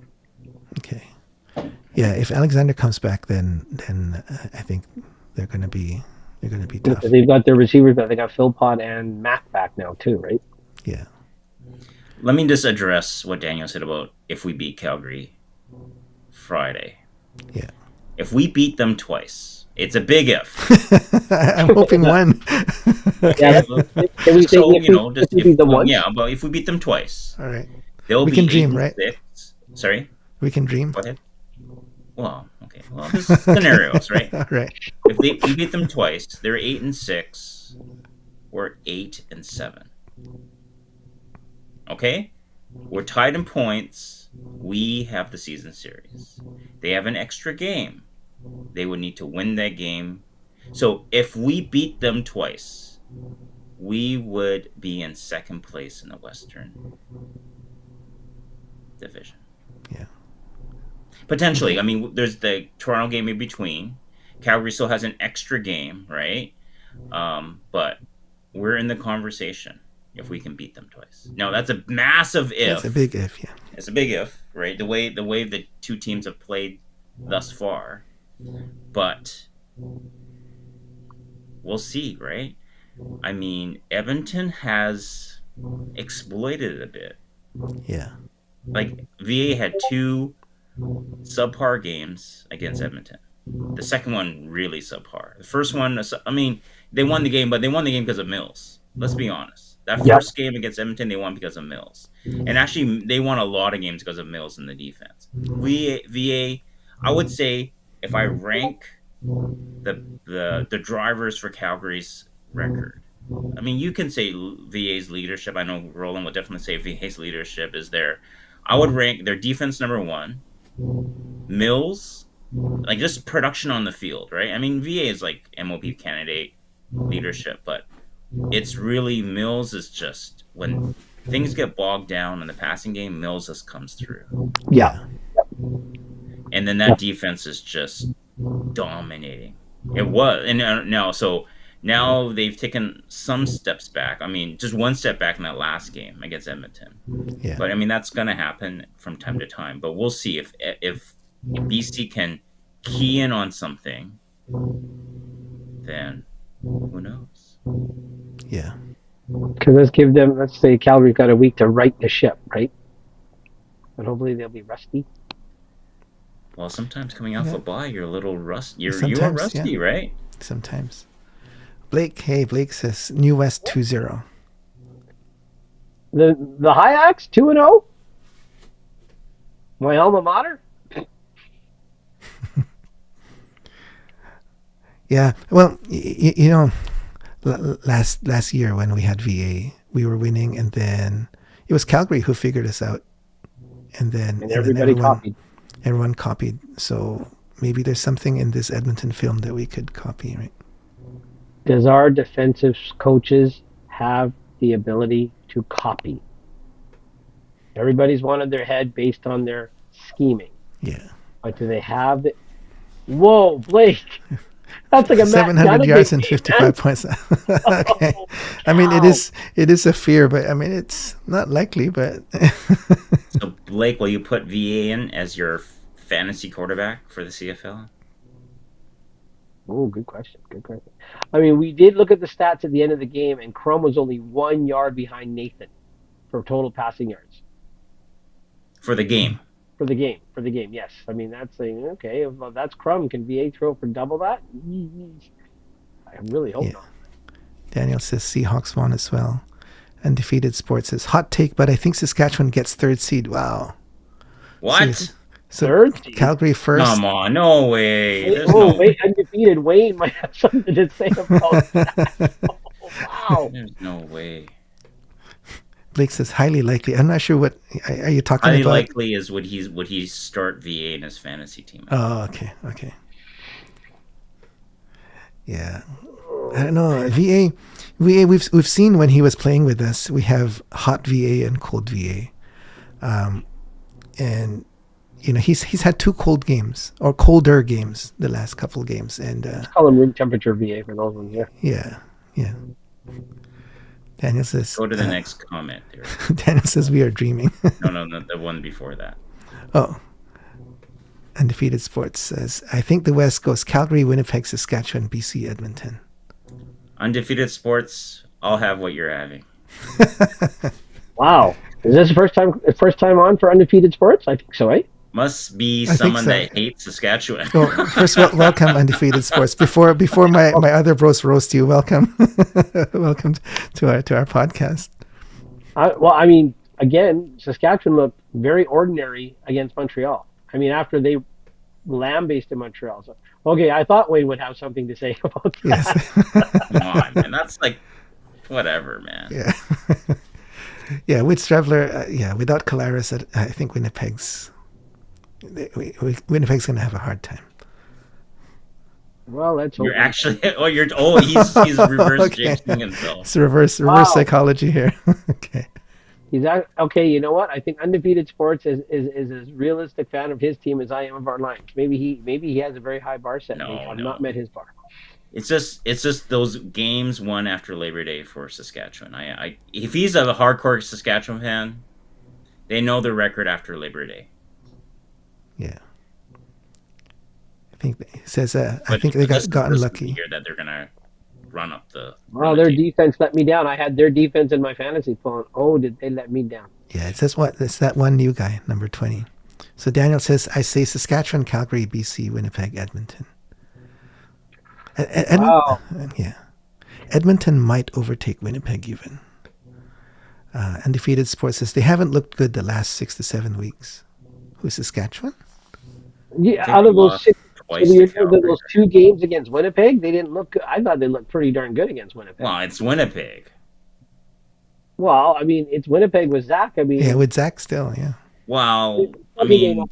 Okay. Yeah, if Alexander comes back, then I think they're going to be tough. They've got their receivers back. They got Philpott and Mac back now too, right? Yeah. let me just address what Daniel said about if we beat Calgary Friday. Yeah. If we beat them twice, it's a big if. I'm hoping one. Yeah, can we say So if we beat them once? yeah, but if we beat them twice, All right. they'll We be can 8 dream, and right? 6. Sorry, We can dream. go ahead. Well, okay. Well, there's scenarios, right? All right. If we beat them twice, they're 8 and 6. We're 8 and 7. Okay, we're tied in points. We have the season series. They have an extra game. They would need to win that game. So if we beat them twice, we would be in second place in the Western Division. Yeah. Potentially. I mean, there's the Toronto game in between. Calgary still has an extra game, right? But we're in the conversation if we can beat them twice. Now, that's a massive if. That's a big if, yeah. It's a big if, right? The way the two teams have played thus far. But we'll see, right? I mean, Edmonton has exploited it a bit. Yeah. Like, VA had 2 subpar games against Edmonton. The second one really subpar. The first one, I mean, they won the game, but they won the game because of Mills. Let's be honest. That first game against Edmonton, they won because of Mills. And actually, they won a lot of games because of Mills in the defense. VA, I would say, if I rank the drivers for Calgary's record, I mean, you can say VA's leadership. I know Roland would definitely say VA's leadership is there. I would rank their defense number 1. Mills, like just production on the field, right? I mean, VA is like MOP candidate leadership, but it's really Mills is just when things get bogged down in the passing game, Mills just comes through. Yeah. And then that defense is just dominating. It was, and now they've taken some steps back. I mean, just one step back in that last game against Edmonton. Yeah. But I mean, that's going to happen from time to time. But we'll see if BC can key in on something, then who knows? Yeah. Because let's say Calgary's got a week to right the ship, right? But hopefully they'll be rusty. Well, sometimes coming off a bye, you're a little rusty. You are Sometimes, rusty, yeah. right? Sometimes. Blake says New West 2-0. The Hayaks 2-0. My alma mater. Yeah. Well, last year when we had VA, we were winning, and then it was Calgary who figured us out, and then everyone copied. So maybe there's something in this Edmonton film that we could copy, right? Does our defensive coaches have the ability to copy? Everybody's wanted their head based on their scheming. Yeah. But do they have the... Whoa, Blake. That's like a 700 yards and 55 points. Okay. Oh, I mean, it is a fear, but I mean, it's not likely, but... So, Blake, will you put VA in as your fantasy quarterback for the CFL? Oh, good question. I mean, we did look at the stats at the end of the game, and Crum was only 1 yard behind Nathan for total passing yards. For the game. For the game, yes. I mean, that's saying, okay, if that's Crum. Can VA throw for double that? I really hope not. Daniel says Seahawks won as well. Undefeated Sports says, hot take, but I think Saskatchewan gets 3rd seed. Wow. What? So 3rd seed? Calgary first. Come on, no way. Wait, undefeated. Wayne might have something to say about that. Oh, wow. There's no way. Blake says highly likely. I'm not sure what are you talking highly about. Highly likely is would he start VA in his fantasy team? Oh, okay. Yeah, I don't know. VA. We've seen when he was playing with us. We have hot VA and cold VA, and he's had 2 cold games or colder games the last couple of games, and let's call him room temperature VA for those ones. Yeah. Daniel says... Go to the next comment. Daniel says we are dreaming. No, the one before that. Oh. Undefeated Sports says, I think the West goes Calgary, Winnipeg, Saskatchewan, BC, Edmonton. Undefeated Sports, I'll have what you're having. Wow. Is this the first time on for Undefeated Sports? I think so, right? Must be I think someone so. that hates Saskatchewan. Well, first, welcome Undefeated Sports. Before my other bros roast you, welcome, welcome to our podcast. Well, I mean, again, Saskatchewan looked very ordinary against Montreal. I mean, after they lambasted Montreal. So, okay, I thought Wayne would have something to say about that. Yes. Come on, man. That's like whatever, man. Yeah. Yeah, with Strevler, without Colaris, I think Winnipeg's going to have a hard time. Well, let's hope. You're actually he's reverse Okay. jinxing himself. It's reverse Wow. psychology here. Okay. Okay. You know what? I think Undefeated Sports is as realistic fan of his team as I am of our Lions. Maybe he has a very high bar set. I've not met his bar. It's just those games won after Labor Day for Saskatchewan. I if he's a hardcore Saskatchewan fan, they know their record after Labor Day. Yeah. I think it says I think they gotten lucky Here that they're gonna run up the. Well, their defense let me down. I had their defense in my fantasy phone. Oh, did they let me down? Yeah, it says what? It's that one new guy, number 20. So Daniel says, I say Saskatchewan, Calgary, BC, Winnipeg, Edmonton. Wow. Yeah. Edmonton might overtake Winnipeg even. Undefeated Sports says they haven't looked good the last 6 to 7 weeks. Who's Saskatchewan? Yeah, out of those six, twice so to Calgary. those 2 games against Winnipeg, they didn't look good. I thought they looked pretty darn good against Winnipeg. Well, it's Winnipeg. Well, I mean, it's Winnipeg with Zach. I mean, Yeah, with Zach still, yeah. Well, I every game mean, up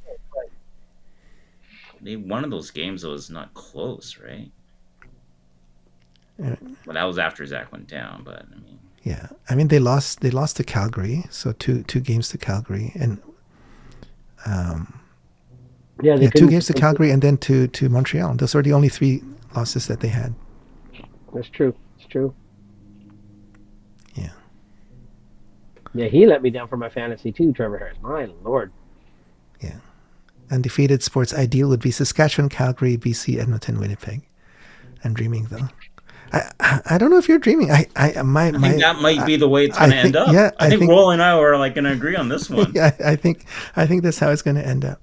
there, one of those games was not close, right? Yeah. Well, that was after Zach went down, but I mean, Yeah. I mean, they lost to Calgary, so two games to Calgary, and yeah, they 2 games to Calgary and then to Montreal. Those are the only 3 losses that they had. That's true. It's true. Yeah. Yeah, he let me down for my fantasy too, Trevor Harris. My lord. Yeah. Undefeated Sports ideal would be Saskatchewan, Calgary, BC, Edmonton, Winnipeg. I'm dreaming though. I don't know if you're dreaming. I think that might be the way it's going to end up. Yeah, I think Roll and I are like going to agree on this one. Yeah, I think that's how it's going to end up.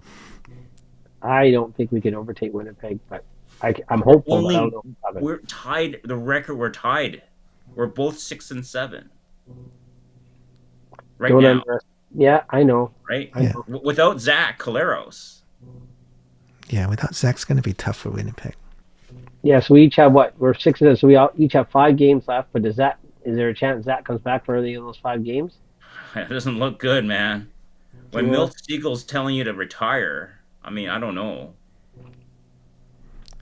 I don't think we can overtake Winnipeg, but I'm hopeful. But I don't know. We're tied. The record, we're tied. We're both 6-7. Right Don't now. Yeah, I know. Right? Yeah. Without Zach Collaros. Yeah, without Zach's going to be tough for Winnipeg. Yeah, so we each have what? We're 6-7, so we each have 5 games left. But is there a chance Zach comes back for any of those 5 games? It doesn't look good, man. When Milt Siegel's telling you to retire, I mean, I don't know.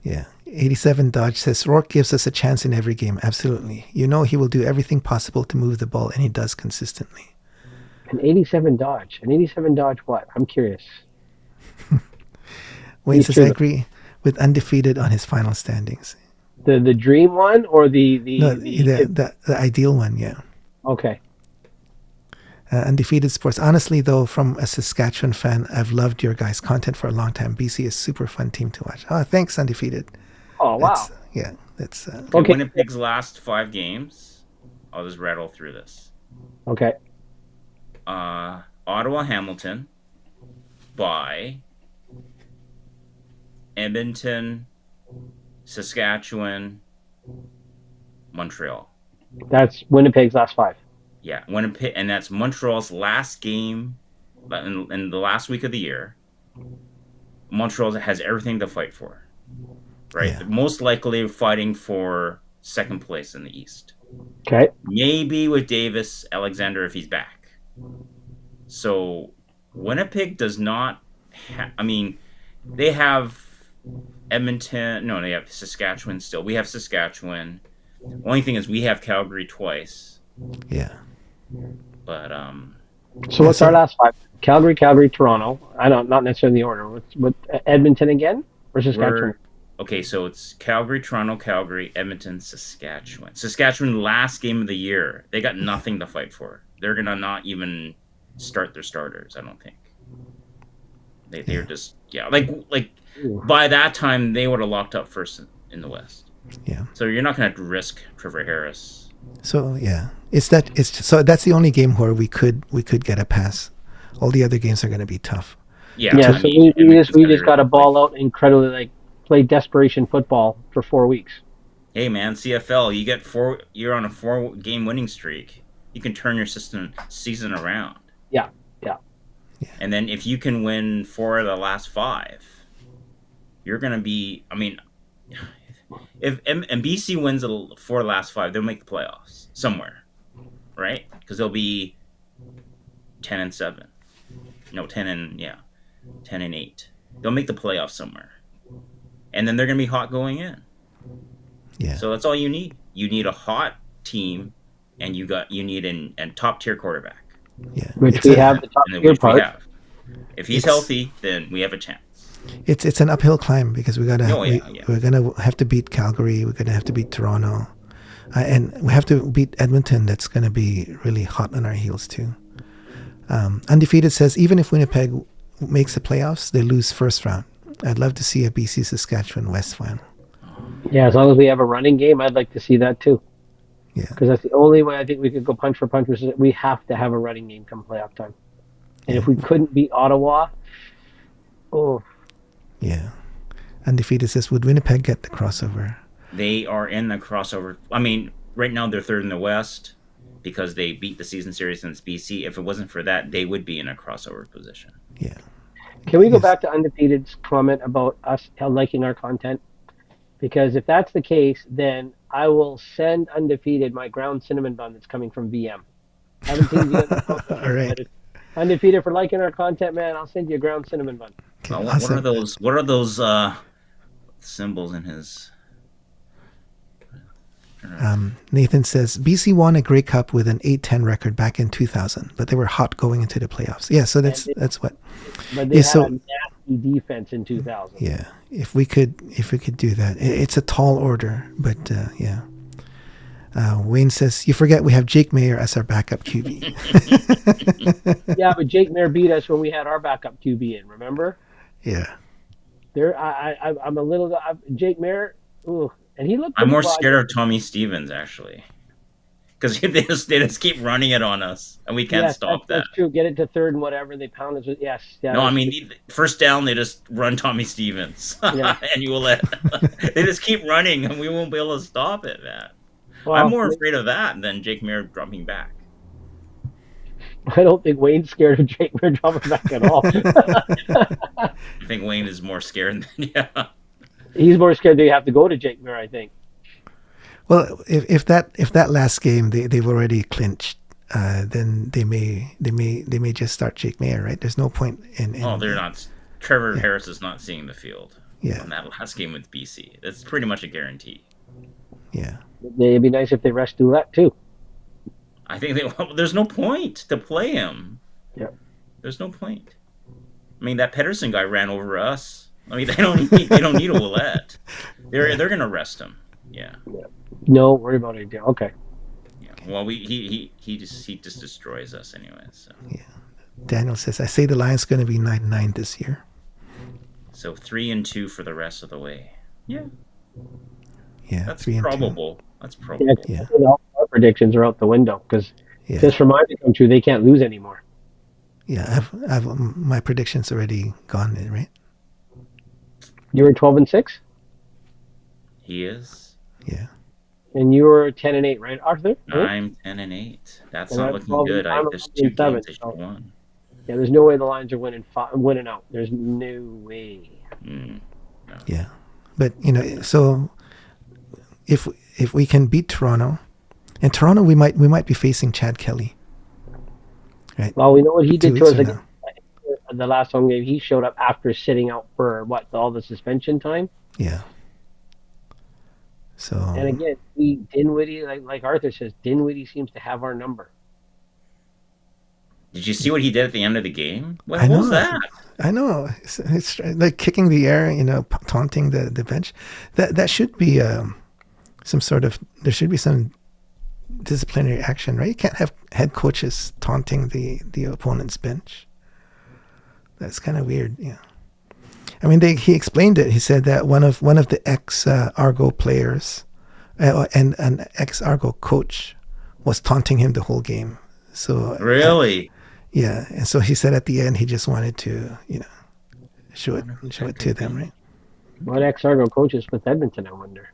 Yeah. 87 Dodge says Rourke gives us a chance in every game. Absolutely. You know he will do everything possible to move the ball, and he does consistently. An 87 Dodge. An 87 Dodge what? I'm curious. Wayne says, I agree with Undefeated on his final standings. The dream one or the ideal one, yeah. Okay. Undefeated Sports. Honestly, though, from a Saskatchewan fan, I've loved your guys' content for a long time. BC is super fun team to watch. Oh, thanks, Undefeated. Oh, wow. That's okay. Winnipeg's last 5 games. I'll just rattle through this. Okay. Ottawa, Hamilton, by Edmonton, Saskatchewan, Montreal. That's Winnipeg's last 5. Yeah, Winnipeg, and that's Montreal's last game in the last week of the year. Montreal has everything to fight for, right? Yeah. Most likely fighting for second place in the East. Okay. Maybe with Davis Alexander if he's back. So Winnipeg does not. I mean, they have Edmonton. No, they have Saskatchewan still. We have Saskatchewan. Only thing is, we have Calgary twice. Yeah. But So what's our last 5? Calgary, Toronto. I don't not necessarily the order. With Edmonton again or Saskatchewan? Okay, so it's Calgary, Toronto, Calgary, Edmonton, Saskatchewan. Saskatchewan last game of the year. They got nothing to fight for. They're gonna not even start their starters. I don't think. They're just like by that time they would have locked up first in the West. Yeah. So you're not gonna have to risk Trevor Harris So yeah, so that's the only game where we could get a pass. All the other games are going to be tough. Yeah, Yeah, I To so mean, Edmonton's we got just to got to play. ball out incredibly, like play desperation football for 4 weeks. Hey man, CFL, you get four. You're on a 4 game winning streak. You can turn your season around. Yeah, yeah. And then if you can win 4 of the last 5, you're gonna be. I mean, if and BC wins 4 of the last 5, they'll make the playoffs somewhere, right? Because they'll be 10-7. No, 10-8. They'll make the playoffs somewhere, and then they're gonna be hot going in. Yeah, So that's all you need. You need a hot team, and you need a top tier quarterback, yeah. Which we have the top and tier which we part. have. If he's It's healthy, then we have a chance. it's an uphill climb because Oh yeah, yeah. we're gonna have to beat Calgary. We're gonna have to beat Toronto, and we have to beat Edmonton. That's gonna be really hot on our heels too. Undefeated says even if Winnipeg makes the playoffs, they lose first round. I'd love to see a BC Saskatchewan West final. Yeah, as long as we have a running game, I'd like to see that too. Yeah, Because that's the only way I think we could go punch for punch. Was that we have to have a running game come playoff time. And yeah, if we couldn't beat Ottawa, oh, yeah. Undefeated says would Winnipeg get the crossover? They are in the crossover. I mean, right now they're third in the West because they beat the season series against BC. If it wasn't for that, they would be in a crossover position. Yeah. can we go Yes. back to Undefeated's comment about us liking our content? Because if that's the case, then I will send Undefeated my ground cinnamon bun that's coming from VM. Haven't seen VM. All right. Undefeated for liking our content, man. I'll send you a ground cinnamon bun. Okay, What are awesome. those? What are those symbols in his? Nathan says BC won a Grey Cup with an 8-10 record back in 2000, but they were hot going into the playoffs. Yeah, so that's what. But they Yeah, had so a nasty defense in 2000. yeah, if we could do that, it's a tall order, but yeah. Wayne says you forget we have Jake Mayer as our backup QB. Yeah, but Jake Mayer beat us when we had our backup QB in. Remember? Yeah, I'm a little. Jake Mayer. Ooh, and he looked. I'm more pretty scared of Tommy Stevens actually, because they just keep running it on us, and we can't Yes, stop that. that's true. Get it to third and whatever. They pound us with. Yes, yeah. No, I that's mean first down they just run Tommy Stevens, Yeah. and you will let they just keep running, and we won't be able to stop it, man. Well, I'm more afraid of that than Jake Mayer dropping back. I don't think Wayne's scared of Jake Mayer dropping back at all. I think Wayne is more scared than yeah. He's more scared that you have to go to Jake Mayer. I think. well, if that last game they've already clinched, then they may just start Jake Mayer, right? There's no point in Oh, they're not. Trevor Yeah. Harris is not seeing the field Yeah, on that last game with BC. That's pretty much a guarantee. yeah. It'd be nice if they rest Doulette too. I think there's no point to play him. Yep. There's no point. I mean, that Pedersen guy ran over us. I mean, they don't need a Willette. They're gonna rest him. Yeah. No, worry about it. Okay. Yeah. Well, he just destroys us anyway. So Daniel says I say the Lions going to be 9-9 this year. 3-2 for the rest of the way. Yeah. Yeah, That's 3-2. probable. That's probable. Yeah, Yeah. all our predictions are out the window because Yeah, just for mine to come true, they can't lose anymore. yeah. I've my predictions already gone, right? You were 12-6, He is. Yeah. and you were 10-8, right, Arthur? I'm 10-8. That's And not I'm looking 12 good. I'm There's 2 11-7, games I should so- have won. Yeah, there's no way the Lions are winning out. There's no way. Mm. Yeah, but so if we can beat Toronto, and Toronto we might be facing Chad Kelly. Right. Well, we know what he 2 did to weeks us from against the last home game. He showed up after sitting out for all the suspension time. Yeah. So And again, Dinwiddie, like Arthur says, Dinwiddie seems to have our number. Did you see what he did at the end of the game? What I know was that? I know it's like kicking the air, taunting the bench. That should be there should be some disciplinary action, right? You can't have head coaches taunting the opponent's bench. That's kind of weird. Yeah. I mean, he explained it. He said that one of the ex Argo players And an ex-Argo coach was taunting him the whole game. So Really? yeah, and so he said at the end he just wanted to, show it to them, right? What ex-Argo coaches with Edmonton, I wonder.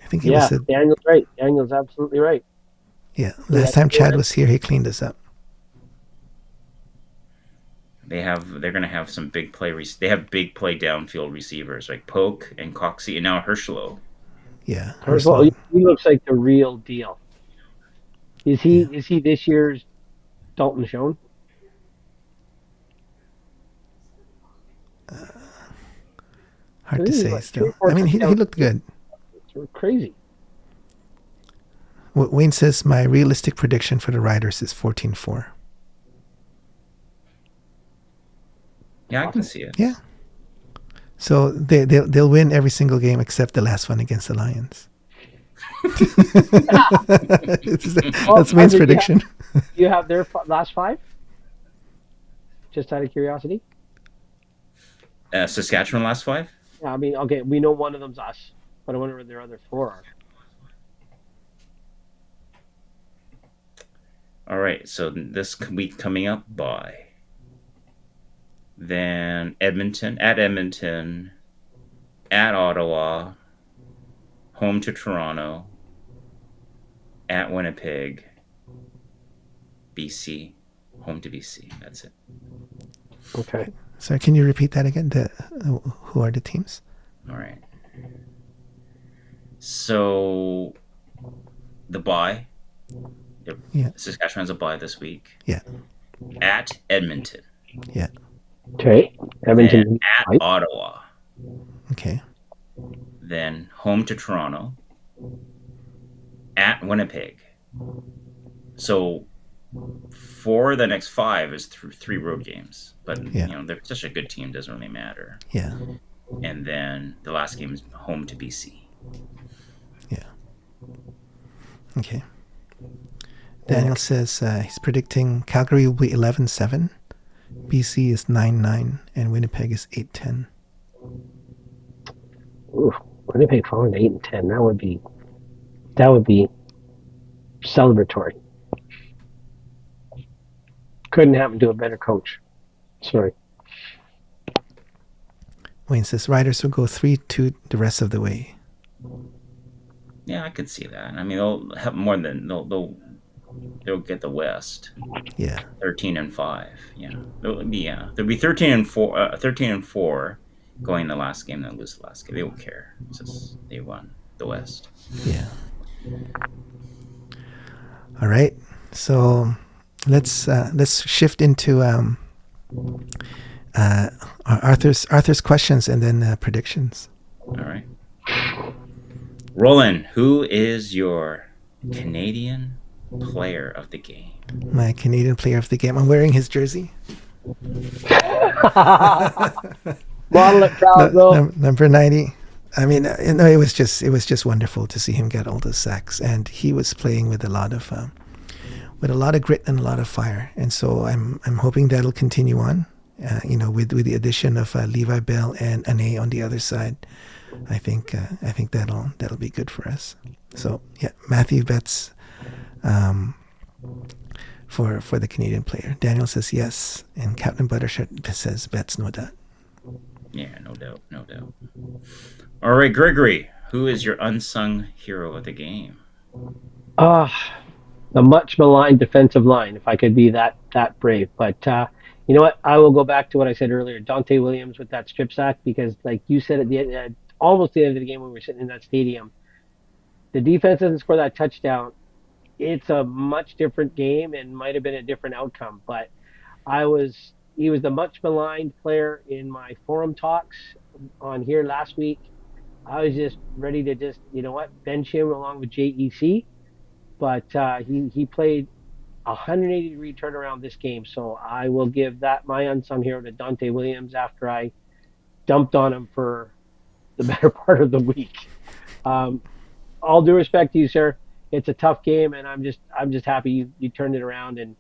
I think it was Daniel's right. Daniel's absolutely right. last time Chad was here, he cleaned us up. They're gonna have some big play. They have big play downfield receivers like Polk and Coxie, and now Herschelo. Yeah, Herschel, he looks like the real deal. Is he this year's Dalton Schoen? Hard to say still. I mean, he looked good. It's crazy. Wayne says my realistic prediction for the Riders is 14-4. Yeah, I can see it. Yeah. So they'll win every single game except the last one against the Lions. That's Wayne's prediction. You have their last 5? Just out of curiosity. Saskatchewan last 5? Yeah, I mean, okay, we know one of them's us, but I wonder what their other 4 are. All right, so this week coming up, bye. Then Edmonton, at Ottawa, home to Toronto, at Winnipeg, BC, home to BC. That's it. Okay. So can you repeat that again? Who are the teams? All right. So the bye. Yeah. Saskatchewan's a bye this week. Yeah. At Edmonton. Yeah. Okay. Edmonton. At Ottawa. Okay. Then home to Toronto. At Winnipeg. So for the next 5 is through 3 road games. But they're such a good team, doesn't really matter. Yeah. And then the last game is home to BC. Yeah. Okay. Daniel says he's predicting Calgary will be 11-7, BC is 9-9, and Winnipeg is 8-10. Ooh, Winnipeg falling to 8-10. That would be celebratory. Couldn't happen to a better coach. Sorry. Wayne says Riders will go 3-2 the rest of the way. Yeah, I could see that. I mean, they'll have more than they'll get the West. Yeah. 13-5. Yeah. They'll be 13-4 going the last game. They'll lose the last game. They won't care. It's just they won the West. Yeah. All right. So let's shift into Arthur's questions and then predictions. All right. Roland, who is your Canadian player of the game? My Canadian player of the game. I'm wearing his jersey. Model it proud, though. Number 90. I mean, it was just wonderful to see him get all those sacks, and he was playing with a lot of grit and a lot of fire. And so I'm hoping that'll continue on. With the addition of Levi Bell and Ane on the other side. I think that'll be good for us. So yeah, Matthew bets for the Canadian player. Daniel says yes, and Captain Buttershirt says bets no doubt. Yeah, no doubt. All right, Gregory, who is your unsung hero of the game? The much maligned defensive line, if I could be that brave. But you know what? I will go back to what I said earlier. Dante Williams with that strip sack, because like you said at the end, almost the end of the game when we were sitting in that stadium, the defense doesn't score that touchdown. It's a much different game and might have been a different outcome. But he was the much maligned player in my forum talks on here last week. I was just ready to bench him along with JEC. But he played 180-degree turnaround this game, so I will give that my unsung hero to Dante Williams after I dumped on him for the better part of the week. All due respect to you, sir, it's a tough game, and I'm just happy you turned it around and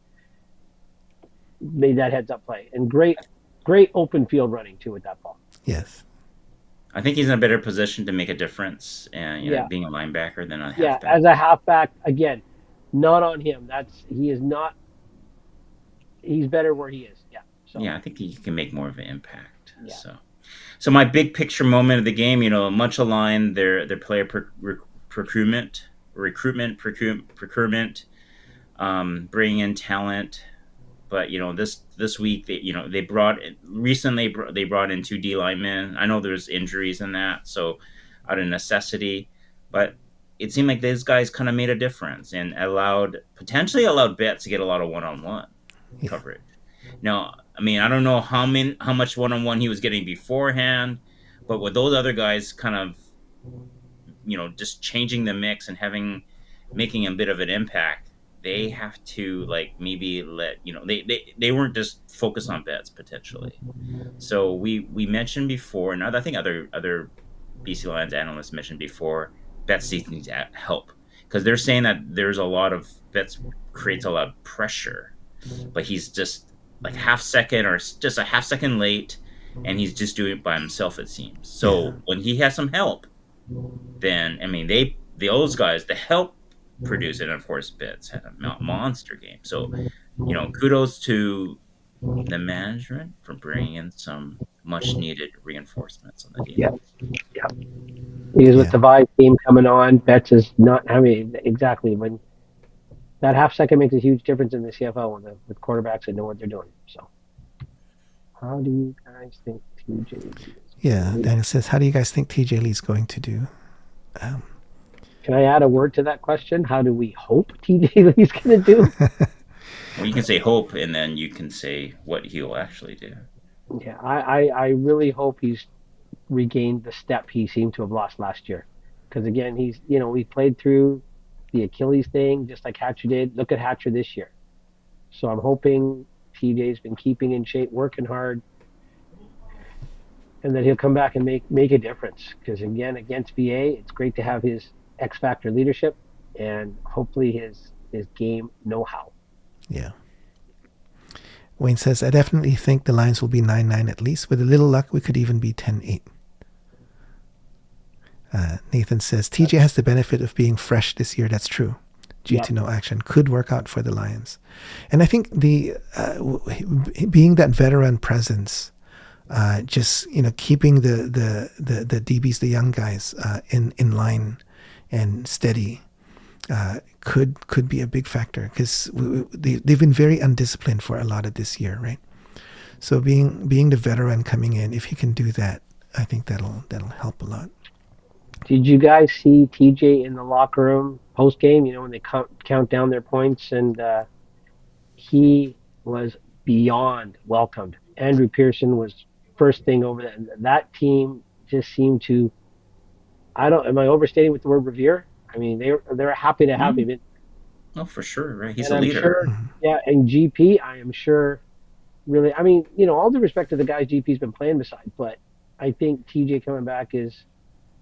made that heads-up play. And great open field running too with that ball. Yes. I think he's in a better position to make a difference, and Yeah, being a linebacker than a yeah. halfback. As a halfback, again, not on him. He is not. He's better where he is. Yeah. So Yeah, I think he can make more of an impact. yeah, So my big picture moment of the game, much aligned their player procurement, procurement, bringing in talent. But this week they brought in two D linemen. I know there's injuries in that, so out of necessity, but it seemed like those guys kind of made a difference and potentially allowed Betts to get a lot of one on one Yeah. coverage. Now, I mean, I don't know how much one on one he was getting beforehand, but with those other guys kind of just changing the mix and making a bit of an impact, they have to like maybe let they weren't just focused on Betts potentially. So we mentioned before, and I think other BC Lions analysts mentioned before, Betts needs help because they're saying that there's a lot of Betts creates a lot of pressure, but he's just like half second or just a half second late, and he's just doing it by himself, it seems. So Yeah. when he has some help, then I mean those guys, the help produce it. And of course, Betts had a monster game. So kudos to the management for bringing in some much needed reinforcements on the yeah, defense. yeah. Because with Yeah. the Vive team coming on, Betts is not. I mean, exactly when that half second makes a huge difference in the CFL with quarterbacks that know what they're doing. So, how do you guys think TJ is Yeah. going? Daniel says, how do you guys think TJ Lee's going to do? Um, Can I add a word to that question? How do we hope TJ Lee's going to do? Well, you can say hope, and then you can say what he'll actually do. Yeah, I really hope he's regained the step he seemed to have lost last year. Because again, we played through the Achilles thing just like Hatcher did. Look at Hatcher this year. So I'm hoping TJ's been keeping in shape, working hard, and that he'll come back and make a difference. Because again, against VA, it's great to have his X factor leadership and hopefully his game know how. yeah. Wayne says, I definitely think the Lions will be 9-9 at least. With a little luck, we could even be 10-8. Nathan says, TJ has the benefit of being fresh this year. That's true. Due Yep. to no action. Could work out for the Lions. And I think being that veteran presence, just keeping the DBs, the young guys, in line and steady, could be a big factor because they've been very undisciplined for a lot of this year, right? So being the veteran coming in, if he can do that, I think that'll help a lot. Did you guys see TJ in the locker room post game? When they count down their points, and he was beyond welcomed. Andrew Pearson was first thing over that. That team just seemed to. I don't. Am I overstating with the word revere? I mean, they're happy to have him, Oh, for sure, right? He's and a I'm leader. sure. Yeah, and GP, I am sure. Really, I mean, all due respect to the guys GP's been playing beside, but I think TJ coming back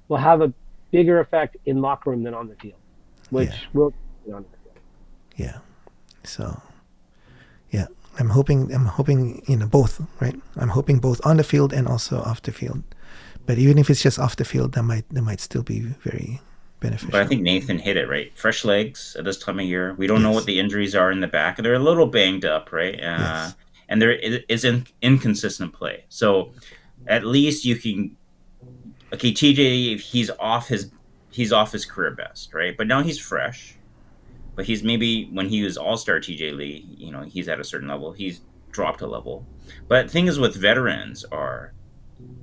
will have a bigger effect in locker room than on the field, which Yeah. will be on the field. Yeah. So, yeah, I'm hoping both, right? I'm hoping both on the field and also off the field. But even if it's just off the field, that might still be very beneficial. But I think Nathan hit it right. Fresh legs at this time of year. We don't know Yes. what the injuries are in the back. They're a little banged up, right? Yes. And there is inconsistent play. So at least you can. Okay, TJ, he's off his career best, right? But now he's fresh. But he's maybe when he was All-Star TJ Lee, he's at a certain level. He's dropped a level. But the thing is with veterans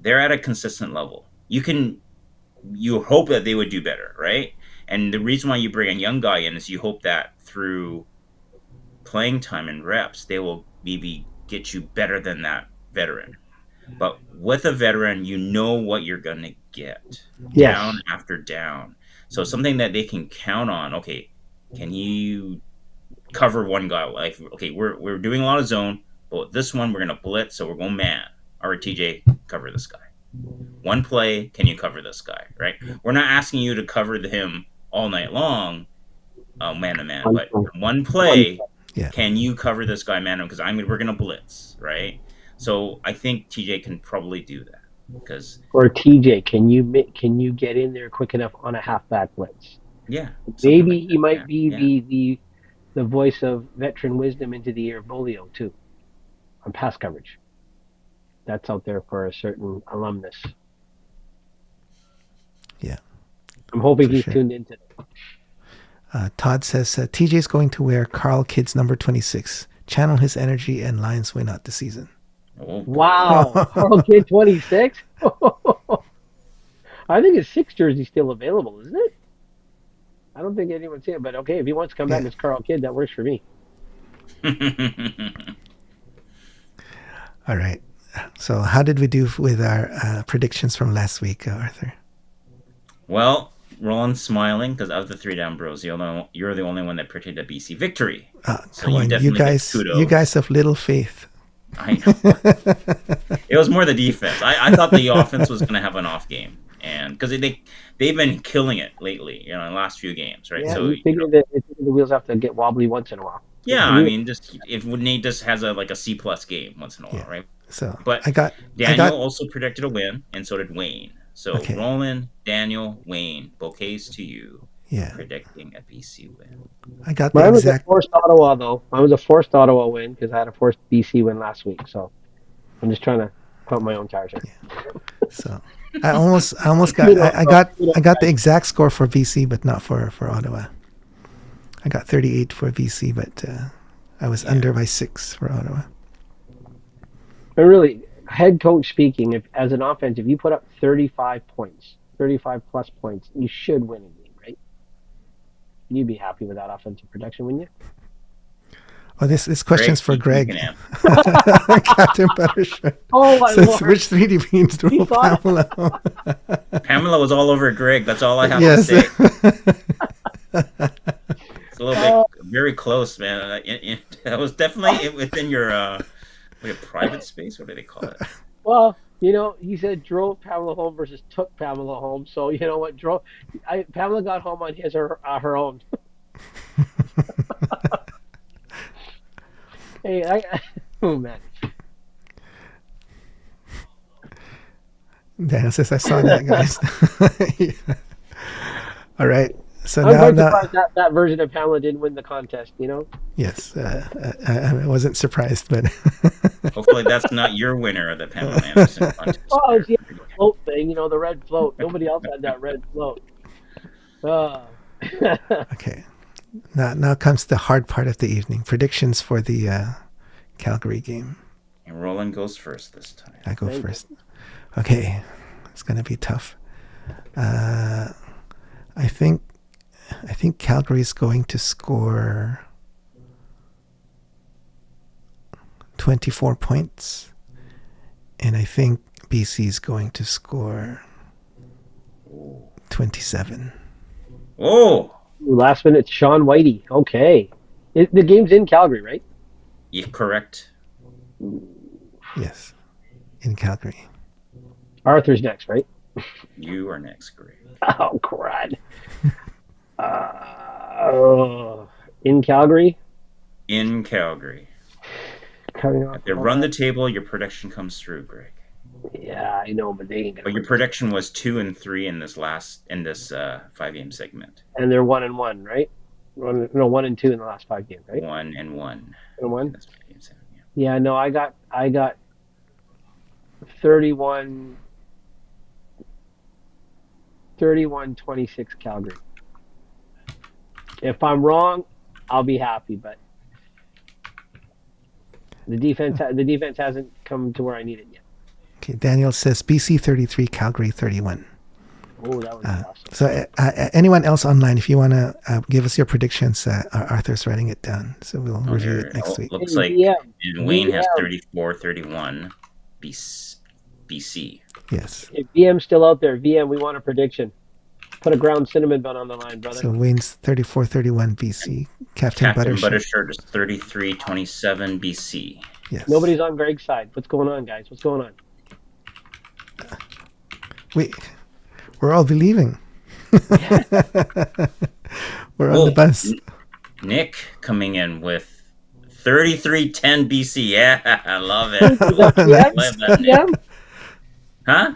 they're at a consistent level. You hope that they would do better, right? And the reason why you bring a young guy in is you hope that through playing time and reps, they will maybe get you better than that veteran. But with a veteran, you know what you're going to get Yes. down after down. So something that they can count on. Okay, can you cover one guy? Like, okay, we're doing a lot of zone, but this one we're going to blitz, so we're going man. All right, TJ, cover this guy. One play, can you cover this guy? Right? We're not asking you to cover him all night long, man to man, but one play, Yeah. can you cover this guy man to man? Because we're going to blitz, right? So I think TJ can probably do that. because Or TJ, can you get in there quick enough on a halfback blitz? yeah, something like Maybe he that. Yeah, might be yeah. the voice of veteran wisdom into the ear of Bolio too on pass coverage. That's out there for a certain alumnus. Yeah, I'm hoping for he's sure. tuned into it. Todd says TJ's going to wear Carl Kidd's number 26. Channel his energy and Lions win out the season. Oh boy. Wow, Carl Kidd 26. I think his 6 jersey's still available, isn't it? I don't think anyone's seen it, but okay, if he wants to come back Yeah. as Carl Kidd, that works for me. All right. So how did we do with our predictions from last week, Arthur? Well, Roland's smiling because of the 3 down bros, you're the only one that predicted a BC victory. So Come on, you definitely get you kudos. guys have little faith. I know. It was more the defense. I thought the offense was going to have an off game, and because they've been killing it lately, in the last few games, right? Yeah, So you figure that the wheels have to get wobbly once in a while. yeah, I mean, just if Nate just has a C plus game once in a while, Yeah. right? So But I got Daniel also predicted a win, and so did Wayne. So Okay. Roland, Daniel, Wayne, bouquets to you. Yeah. Predicting a BC win. I got the Mine was a exact. forced Ottawa, though. Mine was a forced Ottawa win because I had a forced BC win last week. So I'm just trying to pump my own tires here. So I almost got I got the exact score for BC, but not for Ottawa. I got 38 for BC, but I was under by 6 for Ottawa. But really, head coach speaking, if as an offense, if you put up 35 points, 35 plus points, you should win a game, right? You'd be happy with that offensive production, wouldn't you? Oh, this question's for Greg. You can Captain Buttershirt. Oh my Says, lord! which 3D beans do thought- Pamela? Pamela was all over Greg. That's all I have to Yes. say. It's a little bit very close, man. That was definitely within your private space. What do they call it? Well, he said drove Pamela home versus took Pamela home. So you know what? Pamela got home on his or her own. Hey, oh man. Daniel says, I saw that, guys. Yeah. All right. So I'm quite now, surprised that version of Pamela didn't win the contest, yes, I wasn't surprised, but Hopefully, that's not your winner of the Pamela Anderson contest. Oh, it's the float thing, the red float. Nobody else had that red float. okay. Now comes the hard part of the evening. Predictions for the Calgary game. And Roland goes first this time. I go first. Okay, it's gonna be tough. I think Calgary is going to score 24 points, and I think BC is going to score 27. Oh, Last minute, Sean Whitey. Okay. The game's in Calgary, right? yeah, correct. Yes, in Calgary. Arthur's next, right? You are next, Greg. Oh, crud. In Calgary? In Calgary. Coming off If they run the table, your prediction comes through, Greg. Yeah, I know, but they ain't But gonna. your prediction was 2-3 in this 5-game segment. And they're 1-1, right? 1-2 in the last 5 games, right? 1-1. 1-1. That's 5-game segment. Yeah. Yeah, no, I got 31-26 Calgary. If I'm wrong, I'll be happy, but the defense hasn't come to where I need it yet. Okay, Daniel says BC 33, Calgary 31. Oh, that was awesome. So anyone else online, if you want to give us your predictions, Arthur's writing it down. So we'll review it next week. Looks like and Wayne has 34-31 BC. Yes. If VM's still out there, VM, we want a prediction. Put a ground cinnamon bun on the line, brother. So Wayne's 34-31 BC. Captain Buttershirt is 33-27 BC. Yes. Nobody's on Greg's side. What's going on, guys? What's going on? We're all believing. We're on the bus. Nick coming in with 33-10 BC. Yeah, I love it. Is that I love that, Nick. Huh?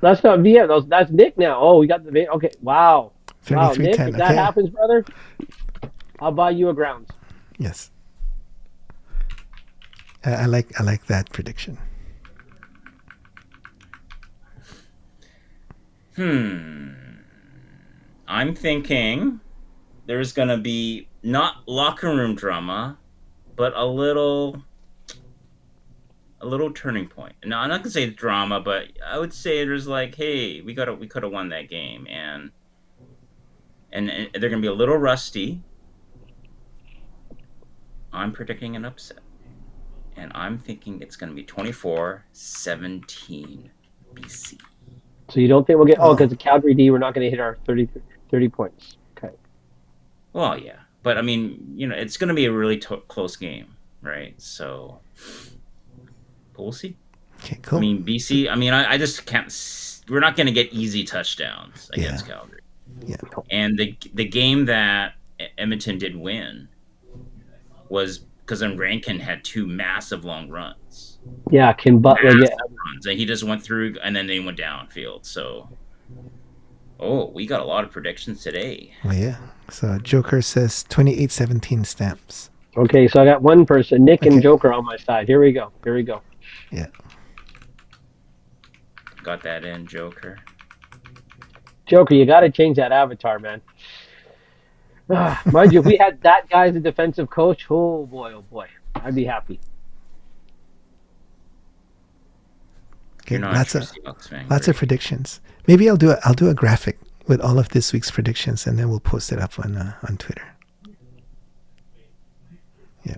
That's not VM. That's Nick now. Oh, we got the okay. Wow, wow, Nick. 33-10. If that Okay. happens, brother, I'll buy you a grounds. Yes. I like that prediction. I'm thinking there's gonna be not locker room drama, but a little turning point. Now I'm not gonna say drama, but I would say there's like, hey, we could have won that game, and they're gonna be a little rusty. I'm predicting an upset, and I'm thinking it's gonna be 24-17 BC. So you don't think we'll get? Oh, Oh, because the Calgary D, we're not going to hit our 30 points. Okay. Well, yeah, but I mean, it's gonna be a really close game, right? So, but we'll see. okay, I cool. mean, BC. I mean, I just can't. We're not going to get easy touchdowns Yeah. against Calgary. Yeah. And the game that Edmonton did win was because Rankin had two massive long runs. Yeah, can Butler get? Runs, and he just went through, and then they went downfield. So, we got a lot of predictions today. Oh, yeah. So Joker says 28-17 Stamps. Okay, so I got one person, Nick Okay. and Joker on my side. Here we go. Yeah. Got that in, Joker. Joker, you got to change that avatar, man. Mind you, if we had that guy as a defensive coach, oh boy, I'd be happy. Okay. You're not Lots a of Seahawks fan, lots Greg. of predictions. Maybe I'll do a graphic with all of this week's predictions, and then we'll post it up on Twitter. Yeah.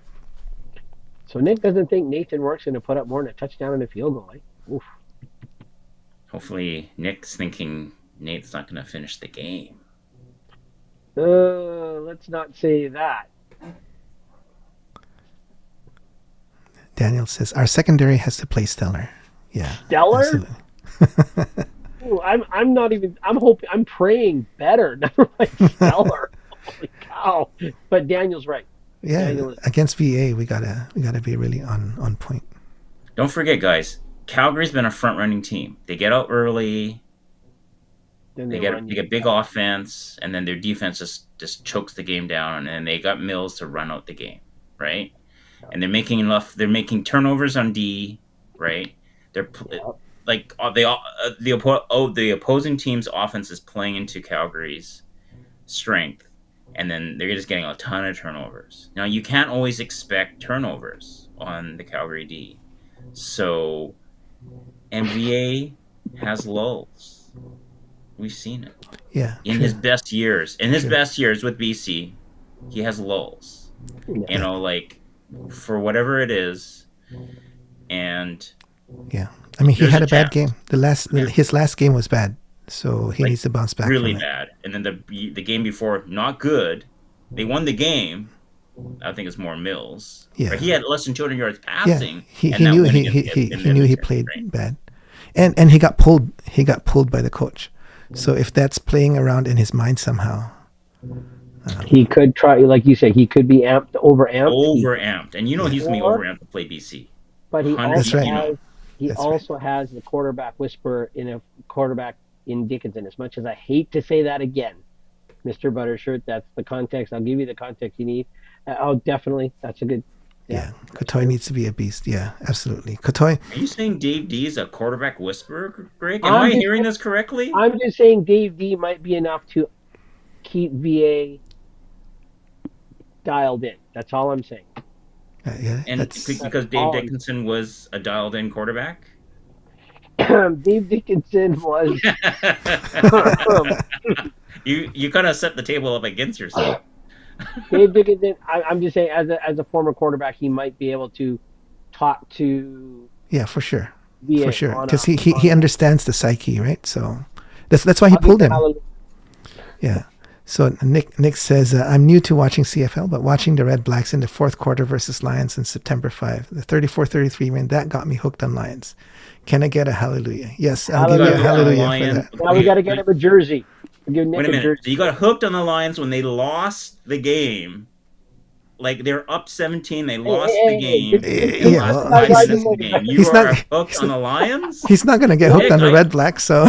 So Nick doesn't think Nathan Work's going to put up more than a touchdown and a field goal. Oof. Hopefully, Nick's thinking Nate's not going to finish the game. Let's not say that. Daniel says our secondary has to play stellar. Yeah. Stellar? Absolutely. Ooh, I'm not even. I'm hoping. I'm praying better. Never mind stellar. Holy cow! But Daniel's right. Yeah. Daniel is, Against VA, we gotta be really on point. Don't forget, guys. Calgary's been a front-running team. They get out early. then They get big offense, and then their defense just chokes the game down, and they got Mills to run out the game, right? And they're making turnovers on D, right? They're like the opposing team's offense is playing into Calgary's strength, and then they're just getting a ton of turnovers. Now you can't always expect turnovers on the Calgary D, so MVA has lulls. We've seen it. Yeah. In true. his best years. In his True. best years with BC, he has lulls. Yeah. Like for whatever it is. And Yeah. I mean, he There's had a a bad chance. game. His last game was bad, so he needs to bounce back. really from it. bad. And then the game before, not good. They won the game. I think it's more Mills. Yeah. But he had less than 200 yards Yeah. passing. He and that knew win he against he Edmonton, knew he played right? bad, and he got pulled. He got pulled by the coach. So if that's playing around in his mind somehow, He could try, like you say, he could be overamped. Overamped. And he's going to be Or- overamped to play BC. But he 100, also right. has That's also has the quarterback whisperer in a quarterback in Dickinson. As much as I hate to say that again, Mr. Buttershirt, that's the context. I'll give you the context you need. Definitely, that's a good. yeah, Kotoy needs to be a beast. Yeah, absolutely. Kotoy, Are you saying Dave D is a quarterback whisperer, Greg? Am I'm I just- hearing this correctly? I'm just saying Dave D might be enough to keep VA dialed in. That's all I'm saying. yeah, And that's because Dave Dickinson was a dialed-in quarterback? Dave Dickinson was. You kind of set the table up against yourself. Dave Dickinson. I'm just saying, as a former quarterback, he might be able to talk to yeah, for sure, VA for sure, on because a- he understands the psyche, right? So that's why he pulled him. Yeah. So Nick says, I'm new to watching CFL, but watching the Red Blacks in the fourth quarter versus Lions on September 5, the 34-33 win, that got me hooked on Lions. Can I get a hallelujah? Yes, I'll give you a Hallelujah. hallelujah for that. Now we got to get him a jersey. We'll give Nick Wait a minute. jersey. So you got hooked on the Lions when they lost the game like they're up 17. They Hey, lost the hey, game in the Yeah, last well, 5 minutes of the game. You he's are not hooked on the Lions. he's not gonna get hooked Nick, on the Red Black. So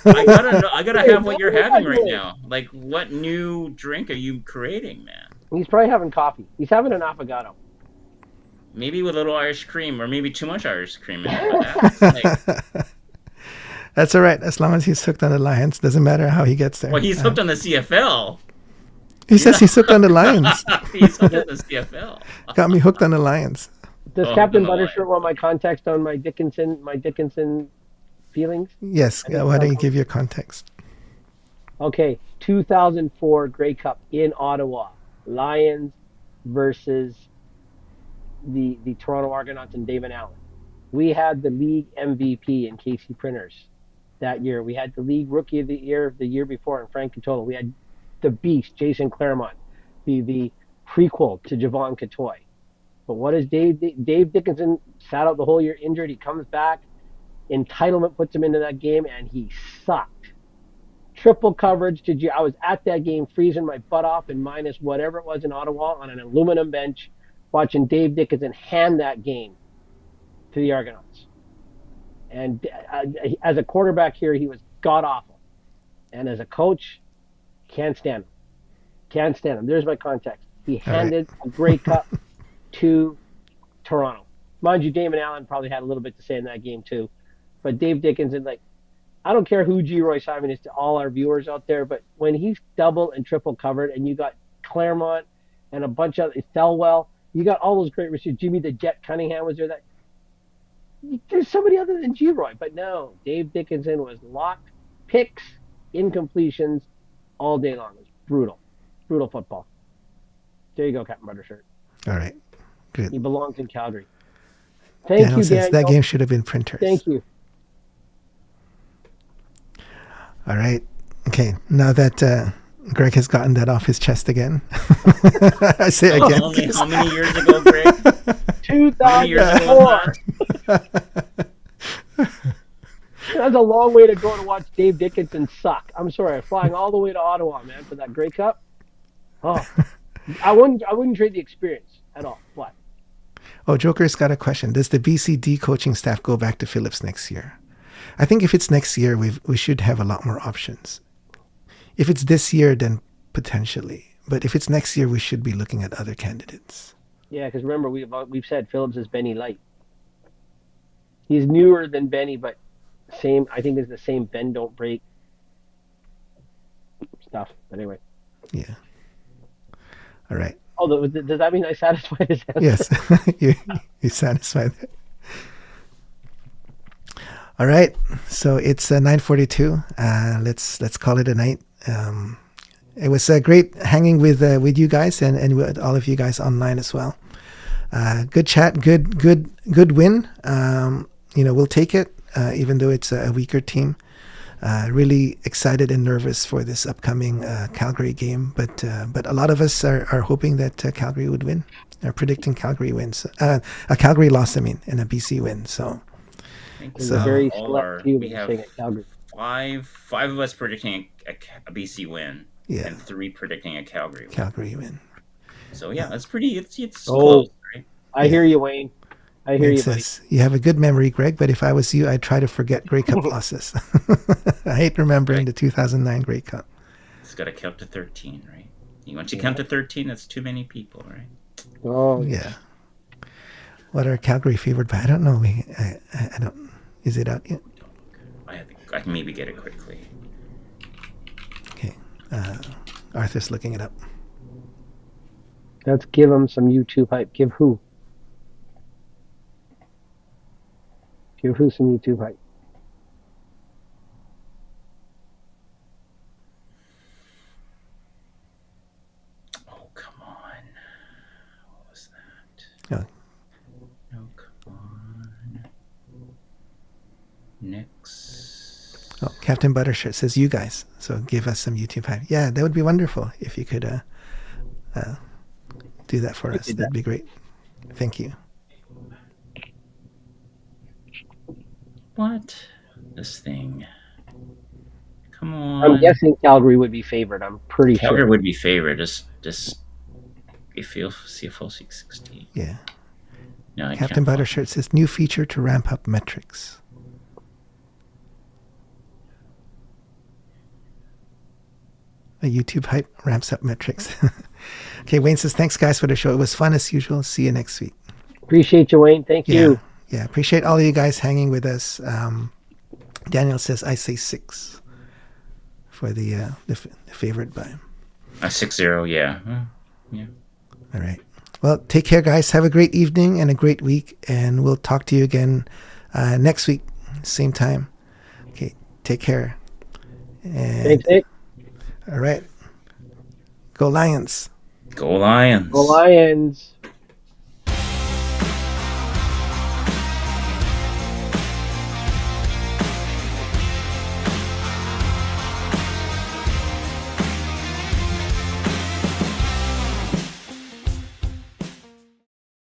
I gotta know. I gotta Hey, have what man, you're what are having you right doing? now. Like, what new drink are you creating, man? He's probably having coffee. He's having an affogato. Maybe with a little Irish cream, or maybe too much Irish cream in it. But like, that's all right as long as he's hooked on the Lions. Doesn't matter how he gets there. well, he's hooked on the CFL. He says he's hooked on the Lions. He's hooked on the CFL. Got me hooked on the Lions. Does Oh, Captain hooked on the Buttershirt want my context on my Dickinson feelings? Yes. I think Why don't you so. give your context? Okay, 2004 Grey Cup in Ottawa, Lions versus the Toronto Argonauts and David Allen. We had the league MVP in Casey Printers that year. We had the league rookie of the year before in Frank Catola. We had the beast, Jason Claremont, the prequel to Javon Catoy. But what is Dave Dickinson sat out the whole year injured. He comes back. Entitlement puts him into that game, and he sucked. Triple coverage. I was at that game freezing my butt off in minus whatever it was in Ottawa on an aluminum bench watching Dave Dickinson hand that game to the Argonauts. And as a quarterback here, he was god awful. And as a coach, can't stand him. Can't stand him. There's my context. He handed a Grey Cup to Toronto. Mind you, Damon Allen probably had a little bit to say in that game too. But Dave Dickinson, like, I don't care who G. Roy Simon is to all our viewers out there, but when he's double and triple covered and you got Claremont and a bunch of Thelwell, you got all those great receivers. Jimmy the Jet Cunningham was there. There's somebody other than G. Roy, but no, Dave Dickinson was locked, picks, incompletions all day long. It was brutal football. There you go, Captain Buttershirt. All right. Good. He belongs in Calgary. Thank Daniel you, says Daniel. that game should have been Printers. Thank you. All right. Okay. Now that Greg has gotten that off his chest again, I say again. How many years ago, Greg? 2004. That's a long way to go to watch Dave Dickinson suck. I'm sorry, flying all the way to Ottawa, man, for that Grey Cup. Oh, I wouldn't trade the experience at all. What? Oh, Joker's got a question. Does the BCD coaching staff go back to Phillips next year? I think if it's next year, we should have a lot more options. If it's this year, then potentially. But if it's next year, we should be looking at other candidates. Yeah, because remember we've said Phillips is Benny Light. He's newer than Benny, but same. I think it's the same bend don't break stuff. But anyway. Yeah. All right. Oh, does that mean I satisfied his answer? Yes, you satisfied it. All right, so it's 9:42. Let's call it a night. It was great hanging with you guys and with all of you guys online as well. Good chat, good win. We'll take it, even though it's a weaker team. Really excited and nervous for this upcoming Calgary game, but a lot of us are hoping that Calgary would win. Are predicting Calgary wins. A Calgary loss, and a BC win. So. So very select few we have saying at Calgary. five of us predicting a BC win, Yeah. and 3 predicting a Calgary win. Calgary win. So yeah, that's pretty. It's close, right? I hear you, Wayne. I hear Wayne you, buddy. says, you have a good memory, Greg, but if I was you, I'd try to forget Grey Cup losses. I hate remembering the 2009 Grey Cup. It's got to count to 13, right? Once you count to 13, that's too many people, right? Oh Yeah. What are Calgary favored by? I don't know. I don't. Is it out yet? I can maybe get it quickly. Okay. Arthur's looking it up. Let's give him some YouTube hype. Give who? Give who some YouTube hype? Oh, come on. What was that? Oh. No, come on. Next. Oh, Captain Buttershirt says you guys. So give us some YouTube hype. Yeah, that would be wonderful if you could do that for us. That'd be great. Thank you. What? This thing. Come on. I'm guessing Calgary would be favored. I'm pretty Calgary sure. would be favored. Just CFO 660. Yeah. No, I Captain can't find Buttershirt says new feature to ramp up metrics. A YouTube hype ramps up metrics. Okay, Wayne says, thanks guys for the show. It was fun as usual. See you next week. Appreciate you, Wayne. Thank you. Yeah, appreciate all of you guys hanging with us. Daniel says, I say 6 for the favorite buy. a 6-0. Yeah. Yeah. All right. Well, take care, guys. Have a great evening and a great week, and we'll talk to you again next week, same time. Okay, take care. And, Thanks, Nick. all right. Go Lions. Go Lions. Go Lions.